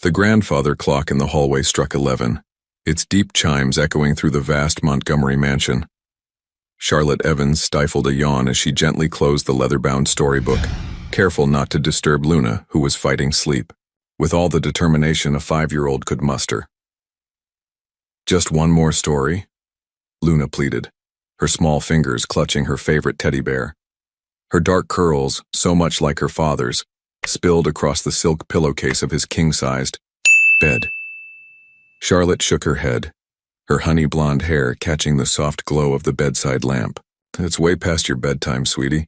The grandfather clock in the hallway struck 11, its deep chimes echoing through the vast Montgomery mansion. Charlotte Evans stifled a yawn as she gently closed the leather-bound storybook, careful not to disturb Luna, who was fighting sleep, with all the determination a 5-year-old could muster. "Just one more story?" Luna pleaded, her small fingers clutching her favorite teddy bear. Her dark curls, so much like her father's, spilled across the silk pillowcase of his king-sized bed. Charlotte shook her head, her honey-blonde hair catching the soft glow of the bedside lamp. "It's way past your bedtime, sweetie.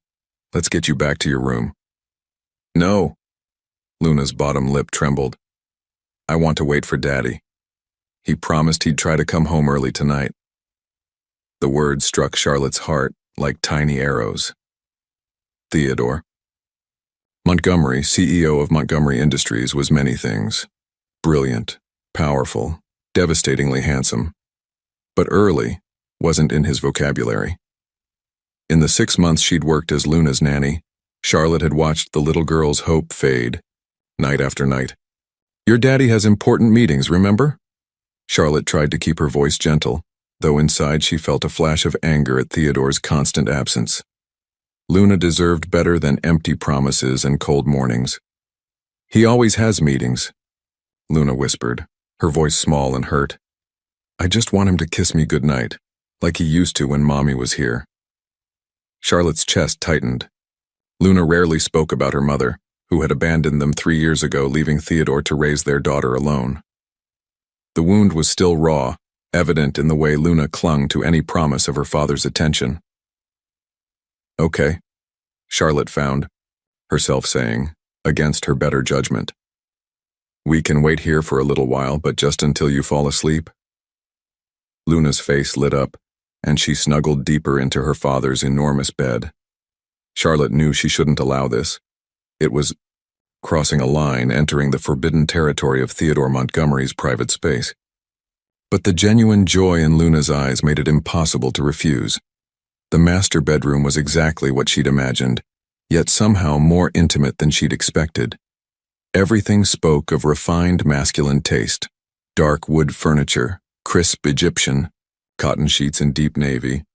Let's get you back to your room." "No." Luna's bottom lip trembled. "I want to wait for Daddy. He promised he'd try to come home early tonight." The words struck Charlotte's heart like tiny arrows. Theodore. Montgomery, CEO of Montgomery Industries, was many things. Brilliant, powerful, devastatingly handsome. But early wasn't in his vocabulary. In the 6 months she'd worked as Luna's nanny, Charlotte had watched the little girl's hope fade, night after night. "Your daddy has important meetings, remember?" Charlotte tried to keep her voice gentle, though inside she felt a flash of anger at Theodore's constant absence. Luna deserved better than empty promises and cold mornings. "He always has meetings," Luna whispered, her voice small and hurt. "I just want him to kiss me goodnight, like he used to when Mommy was here." Charlotte's chest tightened. Luna rarely spoke about her mother, who had abandoned them 3 years ago, leaving Theodore to raise their daughter alone. The wound was still raw, evident in the way Luna clung to any promise of her father's attention. "Okay," Charlotte found herself saying, against her better judgment. "We can wait here for a little while, but just until you fall asleep." Luna's face lit up, and she snuggled deeper into her father's enormous bed. Charlotte knew she shouldn't allow this. It was crossing a line, entering the forbidden territory of Theodore Montgomery's private space. But the genuine joy in Luna's eyes made it impossible to refuse. The master bedroom was exactly what she'd imagined, yet somehow more intimate than she'd expected. Everything spoke of refined masculine taste: dark wood furniture, crisp Egyptian, cotton sheets in deep navy,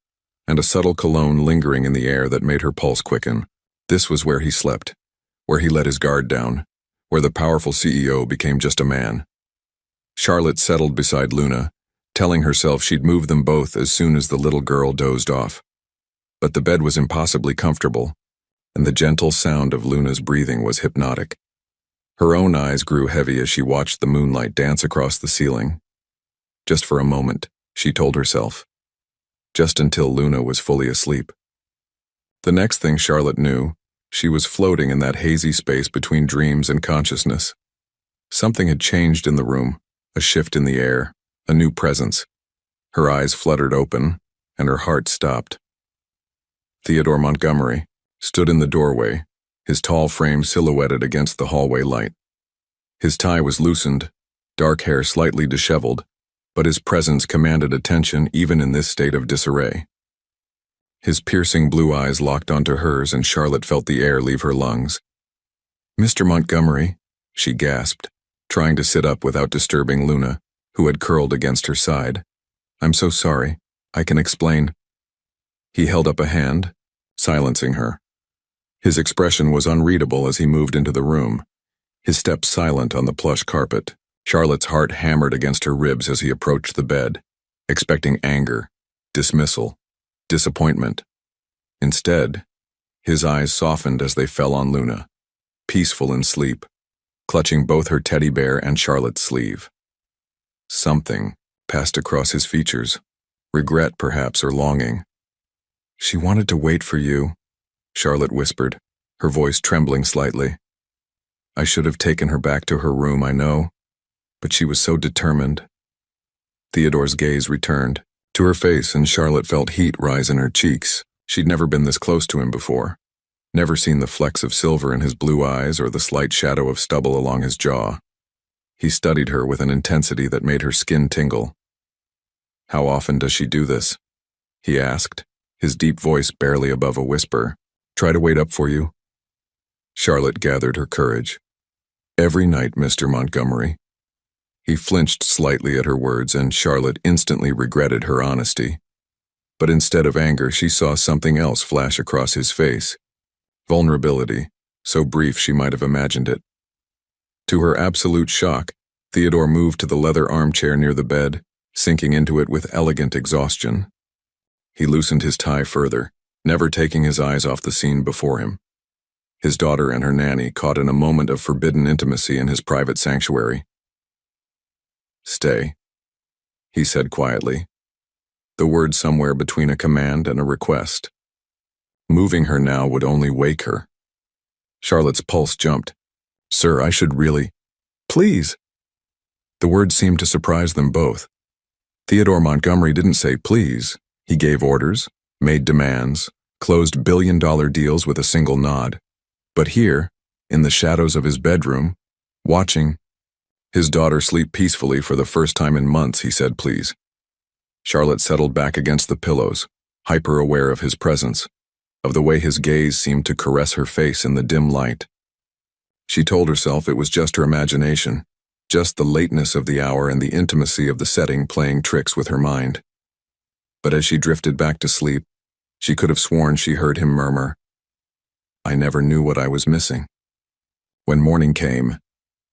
and a subtle cologne lingering in the air that made her pulse quicken. This was where he slept, where he let his guard down, where the powerful CEO became just a man. Charlotte settled beside Luna, telling herself she'd move them both as soon as the little girl dozed off. But the bed was impossibly comfortable, and the gentle sound of Luna's breathing was hypnotic. Her own eyes grew heavy as she watched the moonlight dance across the ceiling. Just for a moment, she told herself. Just until Luna was fully asleep. The next thing Charlotte knew, she was floating in that hazy space between dreams and consciousness. Something had changed in the room, a shift in the air, a new presence. Her eyes fluttered open, and her heart stopped. Theodore Montgomery stood in the doorway, his tall frame silhouetted against the hallway light. His tie was loosened, dark hair slightly disheveled, but his presence commanded attention even in this state of disarray. His piercing blue eyes locked onto hers, and Charlotte felt the air leave her lungs. "Mr. Montgomery," she gasped, trying to sit up without disturbing Luna, who had curled against her side. "I'm so sorry. I can explain." He held up a hand, silencing her. His expression was unreadable as he moved into the room, his steps silent on the plush carpet. Charlotte's heart hammered against her ribs as he approached the bed, expecting anger, dismissal, disappointment. Instead, his eyes softened as they fell on Luna, peaceful in sleep, clutching both her teddy bear and Charlotte's sleeve. Something passed across his features, regret perhaps, or longing. "She wanted to wait for you," Charlotte whispered, her voice trembling slightly. "I should have taken her back to her room, I know, but she was so determined." Theodore's gaze returned to her face, and Charlotte felt heat rise in her cheeks. She'd never been this close to him before, never seen the flecks of silver in his blue eyes or the slight shadow of stubble along his jaw. He studied her with an intensity that made her skin tingle. "How often does she do this?" he asked, his deep voice barely above a whisper. "Try to wait up for you?" Charlotte gathered her courage. "Every night, Mr. Montgomery," He flinched slightly at her words, and Charlotte instantly regretted her honesty. But instead of anger, she saw something else flash across his face. Vulnerability, so brief she might have imagined it. To her absolute shock, Theodore moved to the leather armchair near the bed, sinking into it with elegant exhaustion. He loosened his tie further, never taking his eyes off the scene before him. His daughter and her nanny caught in a moment of forbidden intimacy in his private sanctuary. "Stay," he said quietly, the word somewhere between a command and a request. Moving her now would only wake her. Charlotte's pulse jumped. "Sir, I should really—" "Please." The word seemed to surprise them both. Theodore Montgomery didn't say please. He gave orders, made demands, closed billion-dollar deals with a single nod. But here, in the shadows of his bedroom, watching his daughter sleep peacefully for the first time in months, he said please. Charlotte settled back against the pillows, hyper-aware of his presence, of the way his gaze seemed to caress her face in the dim light. She told herself it was just her imagination, just the lateness of the hour and the intimacy of the setting playing tricks with her mind. But as she drifted back to sleep, she could have sworn she heard him murmur, "I never knew what I was missing." When morning came,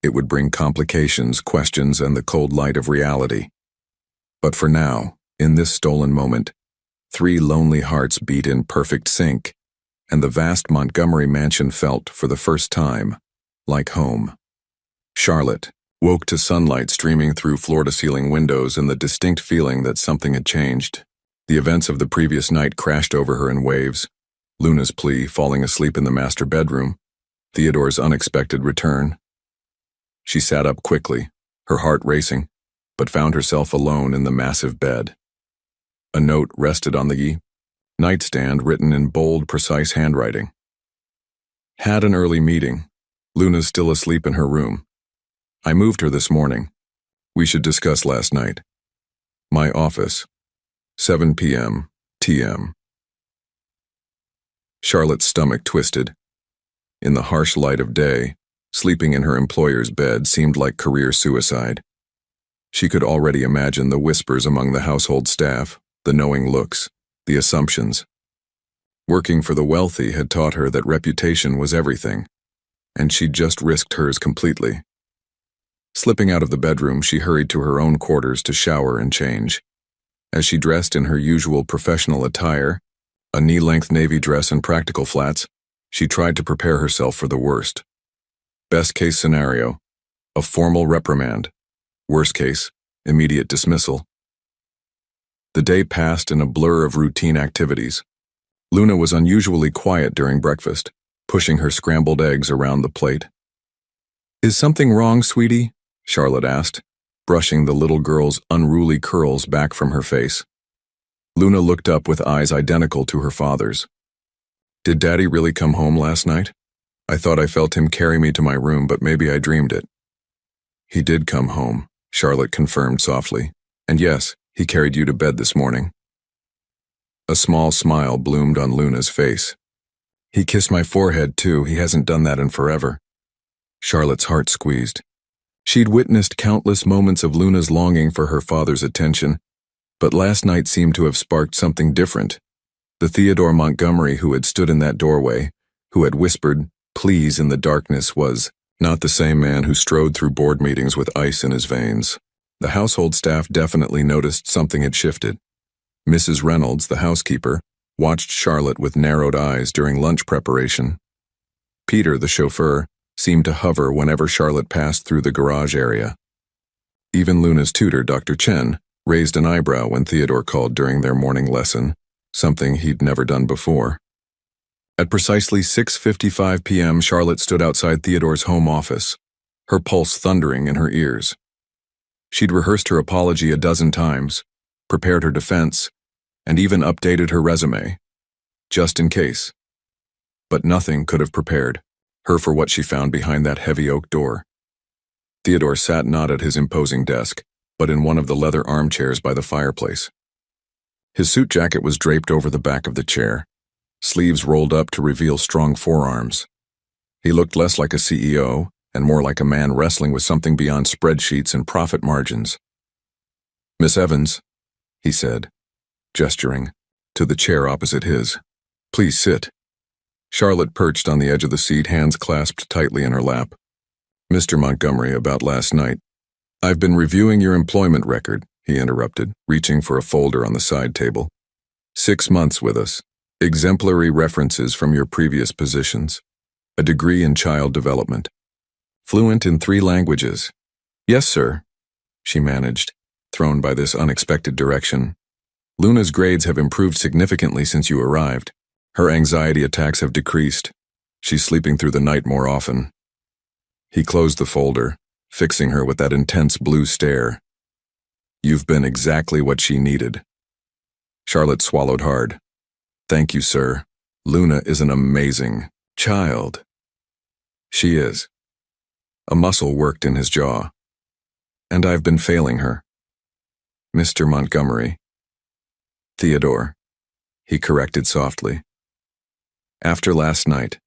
it would bring complications, questions, and the cold light of reality. But for now, in this stolen moment, 3 lonely hearts beat in perfect sync, and the vast Montgomery mansion felt, for the first time, like home. Charlotte woke to sunlight streaming through floor-to-ceiling windows and the distinct feeling that something had changed. The events of the previous night crashed over her in waves. Luna's plea, falling asleep in the master bedroom, Theodore's unexpected return. She sat up quickly, her heart racing, but found herself alone in the massive bed. A note rested on the nightstand, written in bold, precise handwriting. "Had an early meeting. Luna's still asleep in her room. I moved her this morning. We should discuss last night. My office, 7 p.m. TM." Charlotte's stomach twisted. In the harsh light of day, sleeping in her employer's bed seemed like career suicide. She could already imagine the whispers among the household staff, the knowing looks, the assumptions. Working for the wealthy had taught her that reputation was everything, and she'd just risked hers completely. Slipping out of the bedroom, she hurried to her own quarters to shower and change. As she dressed in her usual professional attire, a knee-length navy dress and practical flats, she tried to prepare herself for the worst. Best case scenario, a formal reprimand. Worst case, immediate dismissal. The day passed in a blur of routine activities. Luna was unusually quiet during breakfast, pushing her scrambled eggs around the plate. "Is something wrong, sweetie?" Charlotte asked, brushing the little girl's unruly curls back from her face. Luna looked up with eyes identical to her father's. "Did Daddy really come home last night? I thought I felt him carry me to my room, but maybe I dreamed it." "He did come home," Charlotte confirmed softly. "And yes, he carried you to bed this morning." A small smile bloomed on Luna's face. "He kissed my forehead, too. He hasn't done that in forever." Charlotte's heart squeezed. She'd witnessed countless moments of Luna's longing for her father's attention, but last night seemed to have sparked something different. The Theodore Montgomery who had stood in that doorway, who had whispered please in the darkness, was not the same man who strode through board meetings with ice in his veins. The household staff definitely noticed something had shifted. Mrs. Reynolds, the housekeeper, watched Charlotte with narrowed eyes during lunch preparation. Peter, the chauffeur, seemed to hover whenever Charlotte passed through the garage area. Even Luna's tutor, Dr. Chen, raised an eyebrow when Theodore called during their morning lesson, something he'd never done before. At precisely 6:55 p.m., Charlotte stood outside Theodore's home office, her pulse thundering in her ears. She'd rehearsed her apology a dozen times, prepared her defense, and even updated her resume, just in case. But nothing could have prepared her for what she found behind that heavy oak door. Theodore sat not at his imposing desk, but in one of the leather armchairs by the fireplace. His suit jacket was draped over the back of the chair, sleeves rolled up to reveal strong forearms. He looked less like a CEO and more like a man wrestling with something beyond spreadsheets and profit margins. "Miss Evans," he said, gesturing to the chair opposite his. "Please sit." Charlotte perched on the edge of the seat, hands clasped tightly in her lap. "Mr. Montgomery, about last night." "I've been reviewing your employment record," he interrupted, reaching for a folder on the side table. 6 months with us. Exemplary references from your previous positions. A degree in child development. Fluent in 3 languages. "Yes, sir," she managed, thrown by this unexpected direction. "Luna's grades have improved significantly since you arrived. Her anxiety attacks have decreased. She's sleeping through the night more often." He closed the folder, fixing her with that intense blue stare. "You've been exactly what she needed." Charlotte swallowed hard. "Thank you, sir. Luna is an amazing child." "She is." A muscle worked in his jaw. "And I've been failing her." "Mr. Montgomery." "Theodore," he corrected softly. "After last night,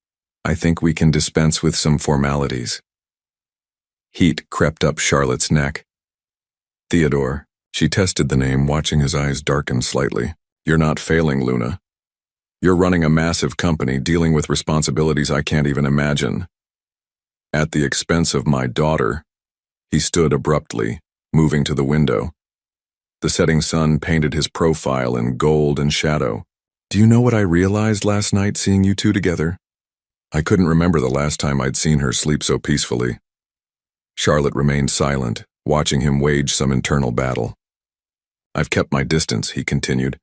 I think we can dispense with some formalities." Heat crept up Charlotte's neck. "Theodore," she tested the name, watching his eyes darken slightly. "You're not failing, Luna. You're running a massive company, dealing with responsibilities I can't even imagine. At the expense of my daughter." He stood abruptly, moving to the window. The setting sun painted his profile in gold and shadow. "Do you know what I realized last night seeing you two together? I couldn't remember the last time I'd seen her sleep so peacefully." Charlotte remained silent, watching him wage some internal battle. "I've kept my distance," he continued.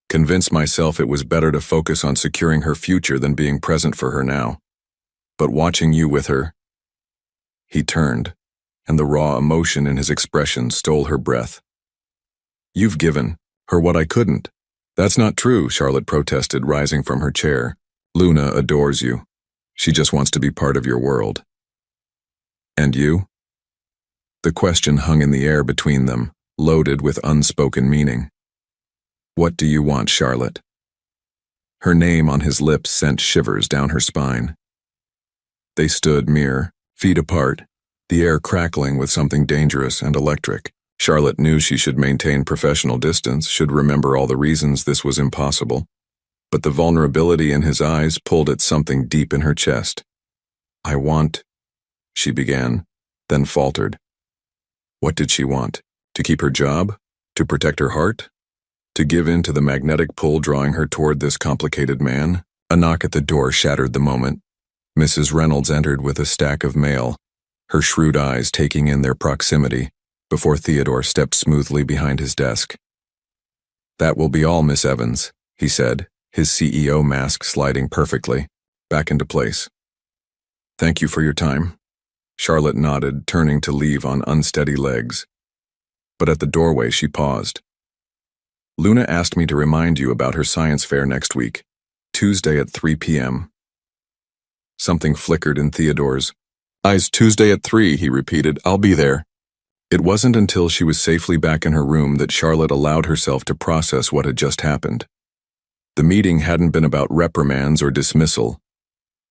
"Convinced myself it was better to focus on securing her future than being present for her now. But watching you with her..." He turned, and the raw emotion in his expression stole her breath. "You've given her what I couldn't." "That's not true," Charlotte protested, rising from her chair. "Luna adores you. She just wants to be part of your world." "And you?" The question hung in the air between them, loaded with unspoken meaning. "What do you want, Charlotte?" Her name on his lips sent shivers down her spine. They stood mere feet apart, the air crackling with something dangerous and electric. Charlotte knew she should maintain professional distance, should remember all the reasons this was impossible. But the vulnerability in his eyes pulled at something deep in her chest. "I want," she began, then faltered. What did she want? To keep her job? To protect her heart? To give in to the magnetic pull drawing her toward this complicated man? A knock at the door shattered the moment. Mrs. Reynolds entered with a stack of mail, her shrewd eyes taking in their proximity, before Theodore stepped smoothly behind his desk. "That will be all, Miss Evans," he said, his CEO mask sliding perfectly back into place. "Thank you for your time." Charlotte nodded, turning to leave on unsteady legs. But at the doorway she paused. "Luna asked me to remind you about her science fair next week, Tuesday at 3 p.m. Something flickered in Theodore's eyes. "Tuesday at 3, he repeated. "I'll be there." It wasn't until she was safely back in her room that Charlotte allowed herself to process what had just happened. The meeting hadn't been about reprimands or dismissal.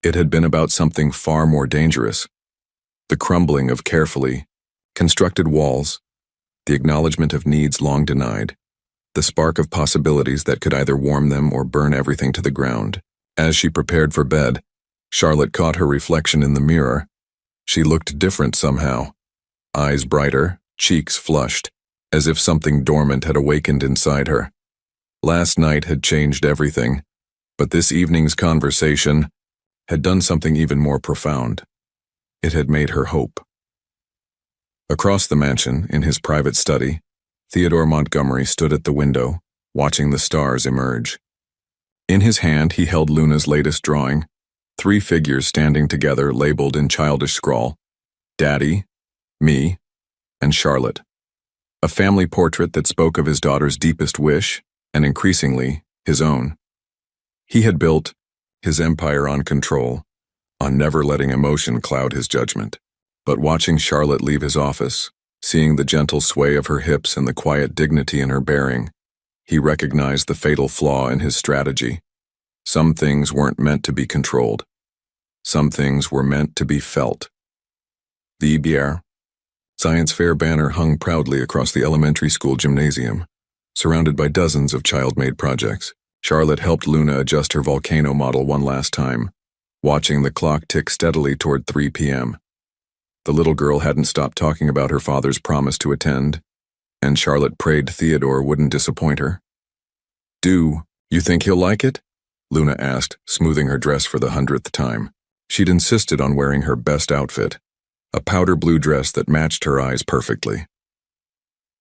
It had been about something far more dangerous. The crumbling of carefully constructed walls, the acknowledgement of needs long denied, the spark of possibilities that could either warm them or burn everything to the ground. As she prepared for bed, Charlotte caught her reflection in the mirror. She looked different somehow. Eyes brighter, cheeks flushed, as if something dormant had awakened inside her. Last night had changed everything, but this evening's conversation had done something even more profound. It had made her hope. Across the mansion, in his private study, Theodore Montgomery stood at the window, watching the stars emerge. In his hand he held Luna's latest drawing, 3 figures standing together labeled in childish scrawl, Daddy, me, and Charlotte. A family portrait that spoke of his daughter's deepest wish, and increasingly, his own. He had built his empire on control, on never letting emotion cloud his judgment. But watching Charlotte leave his office, seeing the gentle sway of her hips and the quiet dignity in her bearing, he recognized the fatal flaw in his strategy. Some things weren't meant to be controlled. Some things were meant to be felt. The Billionaire Science Fair banner hung proudly across the elementary school gymnasium, surrounded by dozens of child-made projects. Charlotte helped Luna adjust her volcano model one last time, watching the clock tick steadily toward 3 p.m. The little girl hadn't stopped talking about her father's promise to attend, and Charlotte prayed Theodore wouldn't disappoint her. "Do you think he'll like it?" Luna asked, smoothing her dress for the 100th time. She'd insisted on wearing her best outfit, a powder blue dress that matched her eyes perfectly.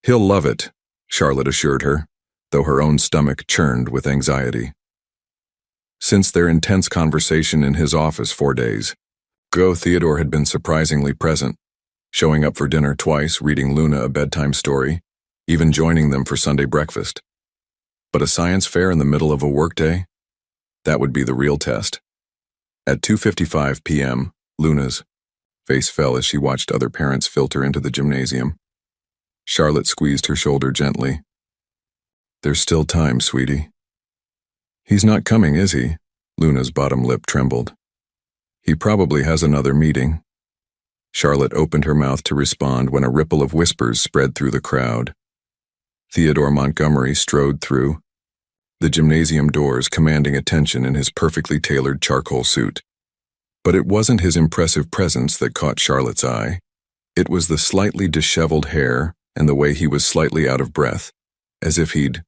"He'll love it," Charlotte assured her, though her own stomach churned with anxiety. Since their intense conversation in his office 4 days ago, Theodore had been surprisingly present, showing up for dinner twice, reading Luna a bedtime story, even joining them for Sunday breakfast. But a science fair in the middle of a workday? That would be the real test. At 2:55 p.m., Luna's face fell as she watched other parents filter into the gymnasium. Charlotte squeezed her shoulder gently. "There's still time, sweetie." "He's not coming, is he?" Luna's bottom lip trembled. "He probably has another meeting." Charlotte opened her mouth to respond when a ripple of whispers spread through the crowd. Theodore Montgomery strode through the gymnasium doors, commanding attention in his perfectly tailored charcoal suit. But it wasn't his impressive presence that caught Charlotte's eye. It was the slightly disheveled hair and the way he was slightly out of breath, as if he'd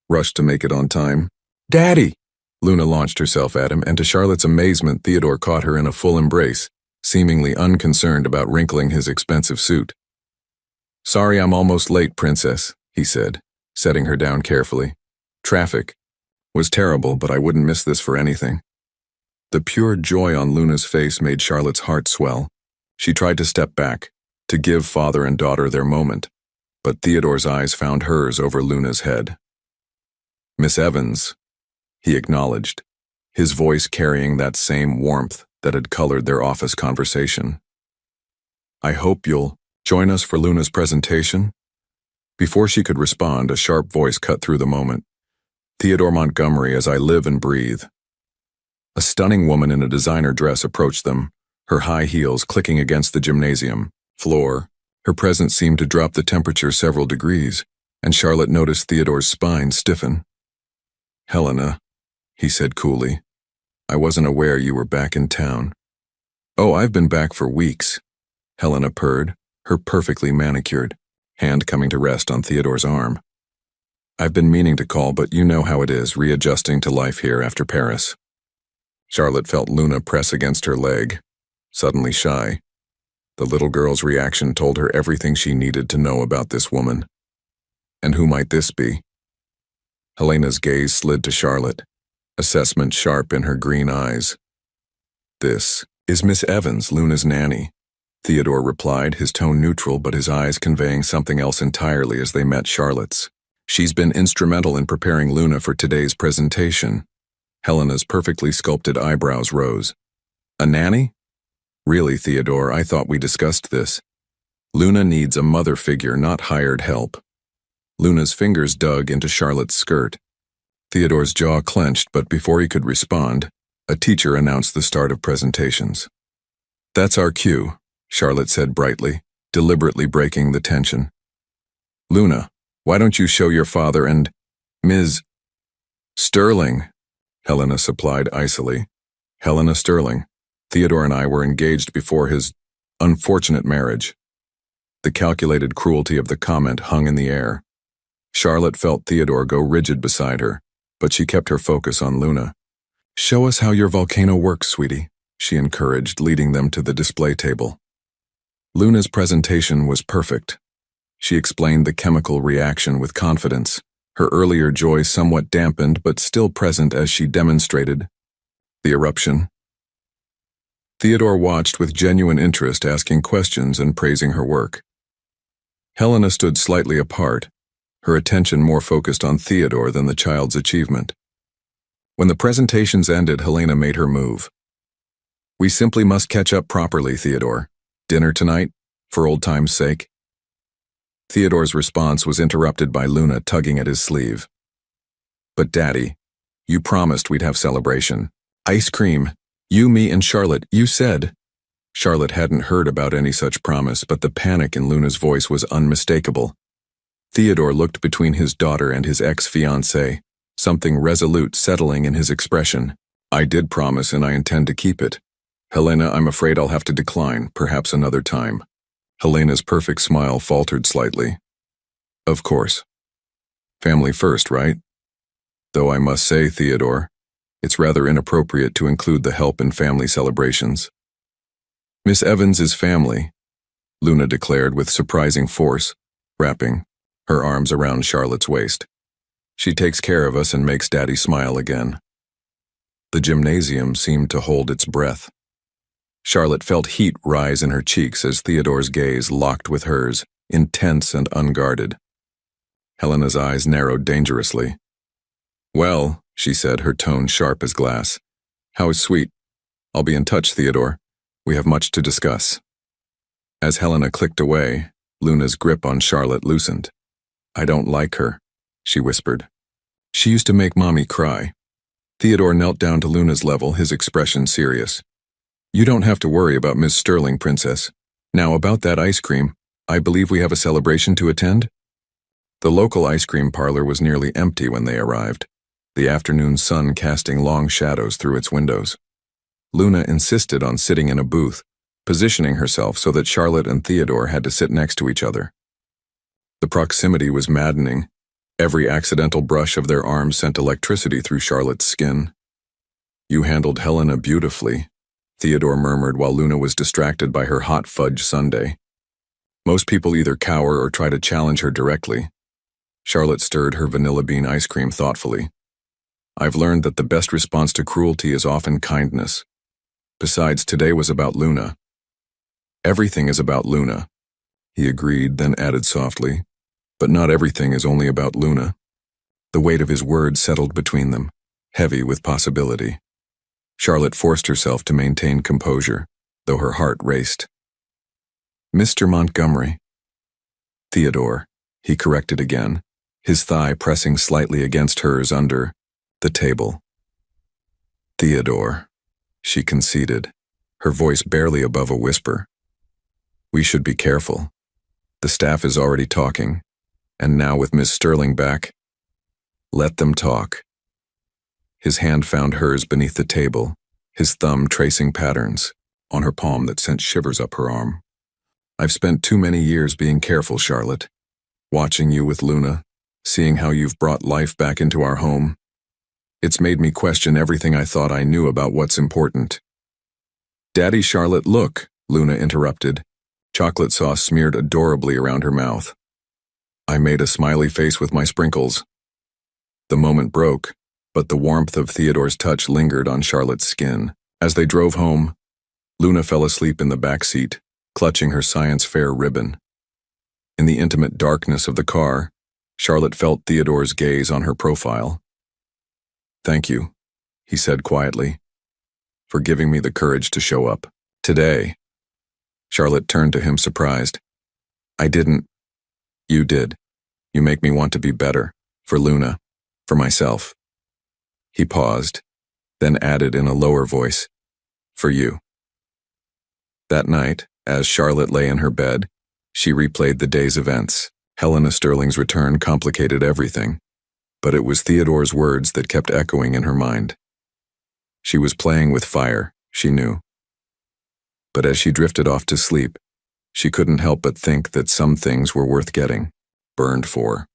rushed to make it on time. "Daddy!" Luna launched herself at him, and to Charlotte's amazement, Theodore caught her in a full embrace, seemingly unconcerned about wrinkling his expensive suit. "Sorry I'm almost late, princess," he said, setting her down carefully. "Traffic was terrible, but I wouldn't miss this for anything." The pure joy on Luna's face made Charlotte's heart swell. She tried to step back, to give father and daughter their moment, but Theodore's eyes found hers over Luna's head. "Miss Evans," he acknowledged, his voice carrying that same warmth that had colored their office conversation. "I hope you'll join us for Luna's presentation." Before she could respond, a sharp voice cut through the moment. "Theodore Montgomery, as I live and breathe." A stunning woman in a designer dress approached them, her high heels clicking against the gymnasium floor. Her presence seemed to drop the temperature several degrees, and Charlotte noticed Theodore's spine stiffen. "Helena," he said coolly, "I wasn't aware you were back in town." "Oh, I've been back for weeks," Helena purred, her perfectly manicured hand coming to rest on Theodore's arm. "I've been meaning to call, but you know how it is, readjusting to life here after Paris." Charlotte felt Luna press against her leg, suddenly shy. The little girl's reaction told her everything she needed to know about this woman. And who might this be? Helena's gaze slid to Charlotte, assessment sharp in her green eyes. "This is Miss Evans, Luna's nanny," Theodore replied, his tone neutral but his eyes conveying something else entirely as they met Charlotte's. "She's been instrumental in preparing Luna for today's presentation." Helena's perfectly sculpted eyebrows rose. "A nanny? Really, Theodore, I thought we discussed this. Luna needs a mother figure, not hired help." Luna's fingers dug into Charlotte's skirt. Theodore's jaw clenched, but before he could respond, a teacher announced the start of presentations. "That's our cue," Charlotte said brightly, deliberately breaking the tension. "Luna, why don't you show your father and Ms. Sterling?" Helena supplied icily. "Helena Sterling. Theodore and I were engaged before his unfortunate marriage." The calculated cruelty of the comment hung in the air. Charlotte felt Theodore go rigid beside her, but she kept her focus on Luna. "Show us how your volcano works, sweetie," she encouraged, leading them to the display table. Luna's presentation was perfect. She explained the chemical reaction with confidence, her earlier joy somewhat dampened but still present as she demonstrated the eruption. Theodore watched with genuine interest, asking questions and praising her work. Helena stood slightly apart, her attention more focused on Theodore than the child's achievement. When the presentations ended, Helena made her move. "We simply must catch up properly, Theodore. Dinner tonight, for old time's sake?" Theodore's response was interrupted by Luna tugging at his sleeve. "But Daddy, you promised we'd have celebration. Ice cream. You, me, and Charlotte, you said." Charlotte hadn't heard about any such promise, but the panic in Luna's voice was unmistakable. Theodore looked between his daughter and his ex-fiancée, something resolute settling in his expression. I did promise and I intend to keep it. Helena, I'm afraid I'll have to decline, perhaps another time. Helena's perfect smile faltered slightly. Of course. Family first, right? Though I must say, Theodore, it's rather inappropriate to include the help in family celebrations. Miss Evans is family, Luna declared with surprising force, wrapping her arms around Charlotte's waist. She takes care of us and makes Daddy smile again. The gymnasium seemed to hold its breath. Charlotte felt heat rise in her cheeks as Theodore's gaze locked with hers, intense and unguarded. Helena's eyes narrowed dangerously. Well, she said, her tone sharp as glass. How sweet. I'll be in touch, Theodore. We have much to discuss. As Helena clicked away, Luna's grip on Charlotte loosened. I don't like her, she whispered. She used to make Mommy cry. Theodore knelt down to Luna's level, his expression serious. You don't have to worry about Miss Sterling, Princess. Now about that ice cream, I believe we have a celebration to attend? The local ice cream parlor was nearly empty when they arrived, the afternoon sun casting long shadows through its windows. Luna insisted on sitting in a booth, positioning herself so that Charlotte and Theodore had to sit next to each other. The proximity was maddening. Every accidental brush of their arms sent electricity through Charlotte's skin. You handled Helena beautifully, Theodore murmured while Luna was distracted by her hot fudge sundae. Most people either cower or try to challenge her directly. Charlotte stirred her vanilla bean ice cream thoughtfully. I've learned that the best response to cruelty is often kindness. Besides, today was about Luna. Everything is about Luna, he agreed, then added softly. But not everything is only about Luna. The weight of his words settled between them, heavy with possibility. Charlotte forced herself to maintain composure, though her heart raced. Mr. Montgomery. Theodore, he corrected again, his thigh pressing slightly against hers under the table. Theodore, she conceded, her voice barely above a whisper. We should be careful. The staff is already talking, and now with Miss Sterling back, let them talk. His hand found hers beneath the table, his thumb tracing patterns on her palm that sent shivers up her arm. I've spent too many years being careful, Charlotte. Watching you with Luna, seeing how you've brought life back into our home. It's made me question everything I thought I knew about what's important. Daddy, Charlotte, look, Luna interrupted, chocolate sauce smeared adorably around her mouth. I made a smiley face with my sprinkles. The moment broke, but the warmth of Theodore's touch lingered on Charlotte's skin. As they drove home, Luna fell asleep in the back seat, clutching her science fair ribbon. In the intimate darkness of the car, Charlotte felt Theodore's gaze on her profile. Thank you, he said quietly, for giving me the courage to show up. Today. Charlotte turned to him surprised. I didn't. You did. You make me want to be better. For Luna. For myself. He paused, then added in a lower voice, for you. That night, as Charlotte lay in her bed, she replayed the day's events. Helena Sterling's return complicated everything, but it was Theodore's words that kept echoing in her mind. She was playing with fire, she knew. But as she drifted off to sleep, she couldn't help but think that some things were worth getting burned for.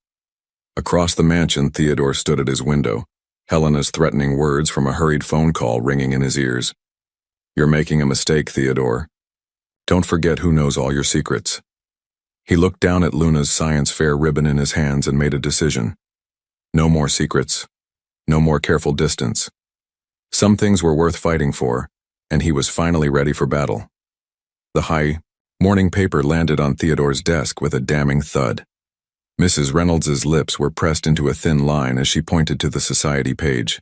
Across the mansion, Theodore stood at his window, Helena's threatening words from a hurried phone call ringing in his ears. You're making a mistake, Theodore. Don't forget who knows all your secrets. He looked down at Luna's science fair ribbon in his hands and made a decision. No more secrets. No more careful distance. Some things were worth fighting for, and he was finally ready for battle. The high morning paper landed on Theodore's desk with a damning thud. Mrs. Reynolds's lips were pressed into a thin line as she pointed to the society page.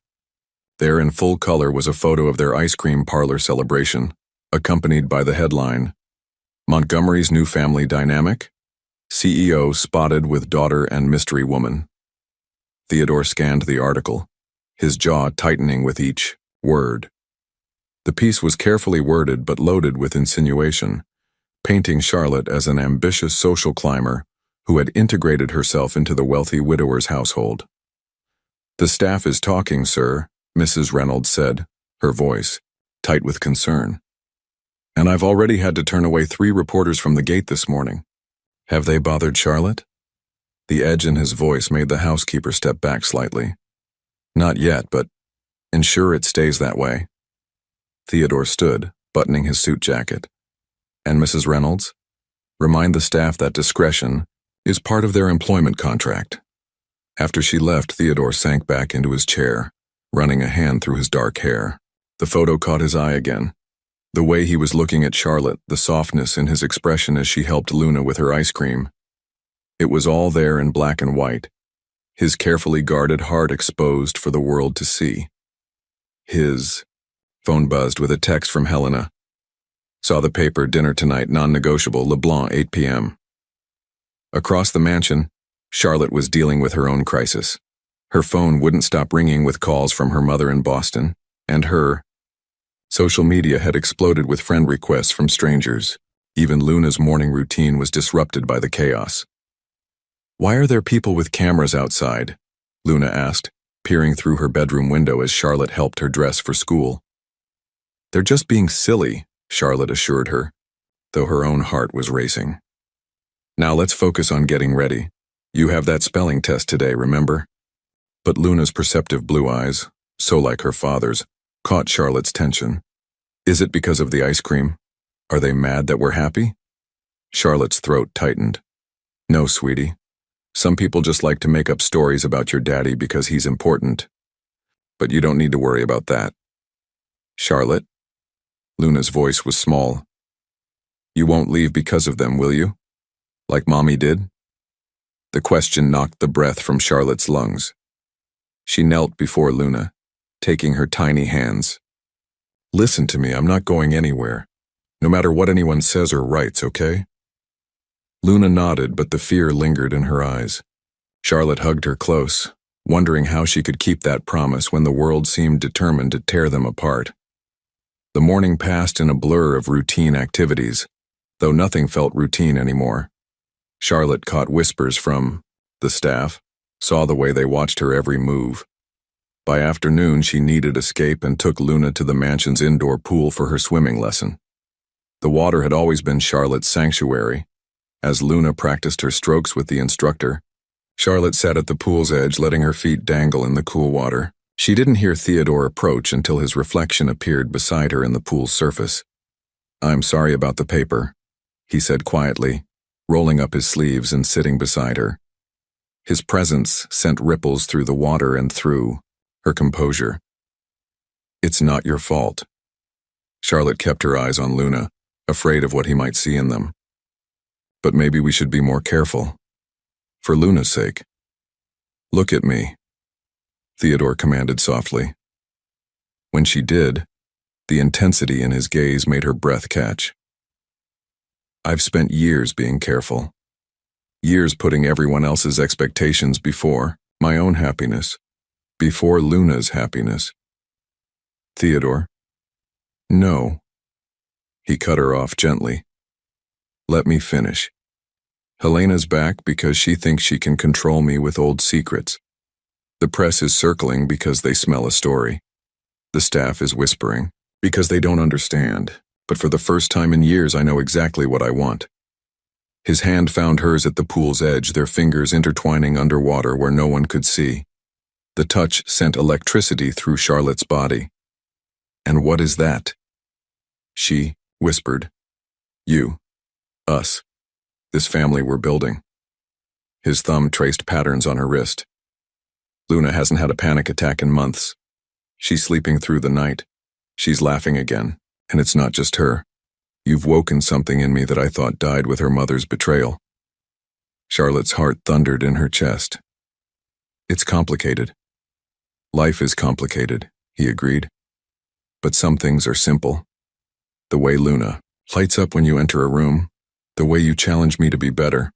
There in full color was a photo of their ice cream parlor celebration, accompanied by the headline, Montgomery's New Family Dynamic? CEO spotted with daughter and mystery woman. Theodore scanned the article, his jaw tightening with each word. The piece was carefully worded but loaded with insinuation, painting Charlotte as an ambitious social climber who had integrated herself into the wealthy widower's household. "The staff is talking, sir," Mrs. Reynolds said, her voice tight with concern. "And I've already had to turn away 3 reporters from the gate this morning. Have they bothered Charlotte?" The edge in his voice made the housekeeper step back slightly. "Not yet, but ensure it stays that way." Theodore stood, buttoning his suit jacket. "And Mrs. Reynolds? Remind the staff that discretion is part of their employment contract." After she left, Theodore sank back into his chair, running a hand through his dark hair. The photo caught his eye again. The way he was looking at Charlotte, the softness in his expression as she helped Luna with her ice cream. It was all there in black and white, his carefully guarded heart exposed for the world to see. His phone buzzed with a text from Helena. "Saw the paper, dinner tonight, non-negotiable, LeBlanc, 8 p.m. Across the mansion, Charlotte was dealing with her own crisis. Her phone wouldn't stop ringing with calls from her mother in Boston, and her social media had exploded with friend requests from strangers. Even Luna's morning routine was disrupted by the chaos. "Why are there people with cameras outside?" Luna asked, peering through her bedroom window as Charlotte helped her dress for school. "They're just being silly," Charlotte assured her, though her own heart was racing. "Now let's focus on getting ready. You have that spelling test today, remember?" But Luna's perceptive blue eyes, so like her father's, caught Charlotte's tension. "Is it because of the ice cream? Are they mad that we're happy?" Charlotte's throat tightened. "No, sweetie. Some people just like to make up stories about your daddy because he's important. But you don't need to worry about that." "Charlotte?" Luna's voice was small. "You won't leave because of them, will you? Like Mommy did?" The question knocked the breath from Charlotte's lungs. She knelt before Luna, taking her tiny hands. "Listen to me, I'm not going anywhere. No matter what anyone says or writes, okay?" Luna nodded, but the fear lingered in her eyes. Charlotte hugged her close, wondering how she could keep that promise when the world seemed determined to tear them apart. The morning passed in a blur of routine activities, though nothing felt routine anymore. Charlotte caught whispers from the staff, saw the way they watched her every move. By afternoon, she needed escape and took Luna to the mansion's indoor pool for her swimming lesson. The water had always been Charlotte's sanctuary. As Luna practiced her strokes with the instructor, Charlotte sat at the pool's edge, letting her feet dangle in the cool water. She didn't hear Theodore approach until his reflection appeared beside her in the pool's surface. "I'm sorry about the paper," he said quietly, rolling up his sleeves and sitting beside her. His presence sent ripples through the water and through her composure. "It's not your fault." Charlotte kept her eyes on Luna, afraid of what he might see in them. "But maybe we should be more careful. For Luna's sake." "Look at me," Theodore commanded softly. When she did, the intensity in his gaze made her breath catch. "I've spent years being careful. Years putting everyone else's expectations before my own happiness, before Luna's happiness." "Theodore?" "No." He cut her off gently. "Let me finish. Helena's back because she thinks she can control me with old secrets. The press is circling because they smell a story. The staff is whispering because they don't understand. But for the first time in years, I know exactly what I want." His hand found hers at the pool's edge, their fingers intertwining underwater where no one could see. The touch sent electricity through Charlotte's body. "And what is that?" She whispered. "You. Us. This family we're building." His thumb traced patterns on her wrist. "Luna hasn't had a panic attack in months. She's sleeping through the night. She's laughing again, and it's not just her. You've woken something in me that I thought died with her mother's betrayal." Charlotte's heart thundered in her chest. "It's complicated. Life is complicated," he agreed. "But some things are simple. The way Luna lights up when you enter a room, the way you challenge me to be better,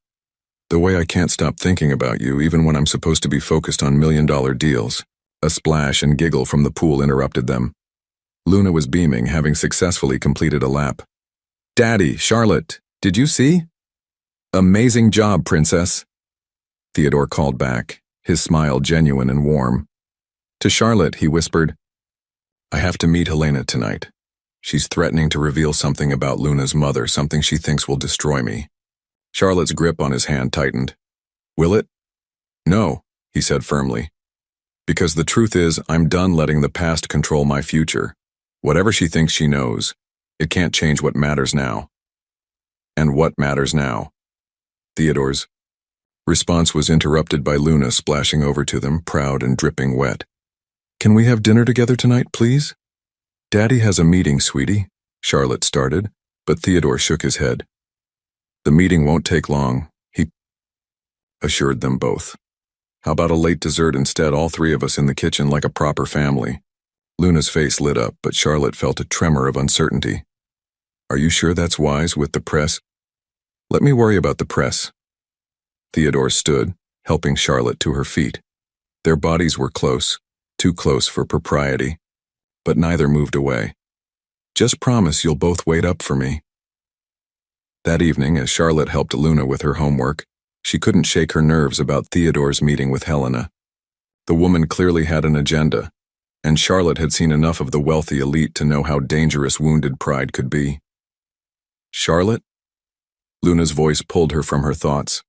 the way I can't stop thinking about you even when I'm supposed to be focused on million-dollar deals." A splash and giggle from the pool interrupted them. Luna was beaming, having successfully completed a lap. "Daddy, Charlotte, did you see?" "Amazing job, princess," Theodore called back, his smile genuine and warm. To Charlotte, he whispered, "I have to meet Helena tonight. She's threatening to reveal something about Luna's mother, something she thinks will destroy me." Charlotte's grip on his hand tightened. "Will it?" "No," he said firmly. "Because the truth is, I'm done letting the past control my future. Whatever she thinks she knows, it can't change what matters now." "And what matters now?" Theodore's response was interrupted by Luna splashing over to them, proud and dripping wet. "Can we have dinner together tonight, please?" "Daddy has a meeting, sweetie," Charlotte started, but Theodore shook his head. "The meeting won't take long," he assured them both. "How about a late dessert instead, all three of us in the kitchen like a proper family?" Luna's face lit up, but Charlotte felt a tremor of uncertainty. "Are you sure that's wise with the press?" "Let me worry about the press." Theodore stood, helping Charlotte to her feet. Their bodies were close, too close for propriety, but neither moved away. "Just promise you'll both wait up for me." That evening, as Charlotte helped Luna with her homework, she couldn't shake her nerves about Theodore's meeting with Helena. The woman clearly had an agenda, and Charlotte had seen enough of the wealthy elite to know how dangerous wounded pride could be. "Charlotte?" Luna's voice pulled her from her thoughts.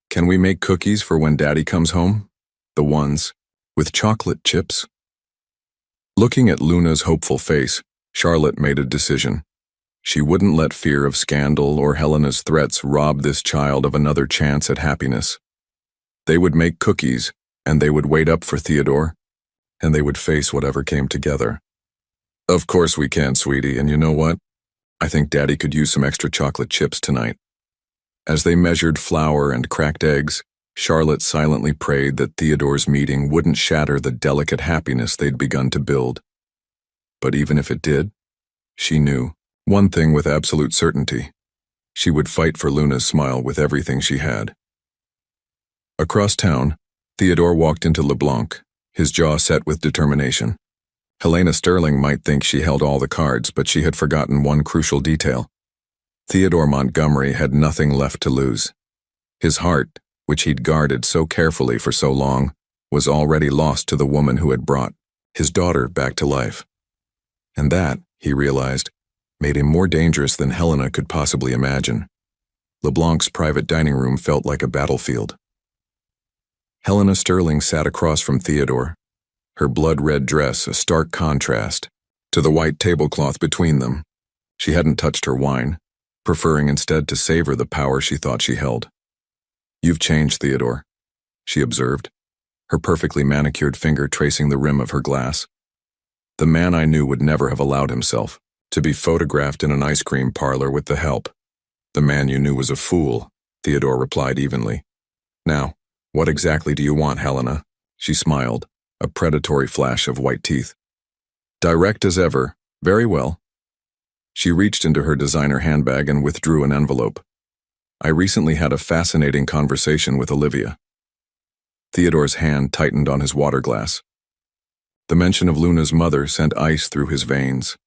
"Can we make cookies for when Daddy comes home? The ones with chocolate chips?" Looking at Luna's hopeful face, Charlotte made a decision. She wouldn't let fear of scandal or Helena's threats rob this child of another chance at happiness. They would make cookies, and they would wait up for Theodore, and they would face whatever came together. "Of course we can, sweetie, and you know what? I think Daddy could use some extra chocolate chips tonight." As they measured flour and cracked eggs, Charlotte silently prayed that Theodore's meeting wouldn't shatter the delicate happiness they'd begun to build. But even if it did, she knew one thing with absolute certainty: she would fight for Luna's smile with everything she had. Across town, Theodore walked into LeBlanc, his jaw set with determination. Helena Sterling might think she held all the cards, but she had forgotten one crucial detail. Theodore Montgomery had nothing left to lose. His heart, which he'd guarded so carefully for so long, was already lost to the woman who had brought his daughter back to life. And that, he realized, made him more dangerous than Helena could possibly imagine. LeBlanc's private dining room felt like a battlefield. Helena Sterling sat across from Theodore, her blood-red dress a stark contrast to the white tablecloth between them. She hadn't touched her wine, preferring instead to savor the power she thought she held. "You've changed, Theodore," she observed, her perfectly manicured finger tracing the rim of her glass. "The man I knew would never have allowed himself to be photographed in an ice cream parlor with the help." "The man you knew was a fool," Theodore replied evenly. "Now, what exactly do you want, Helena?" She smiled, a predatory flash of white teeth. "Direct as ever. Very well." She reached into her designer handbag and withdrew an envelope. "I recently had a fascinating conversation with Olivia." Theodore's hand tightened on his water glass. The mention of Luna's mother sent ice through his veins.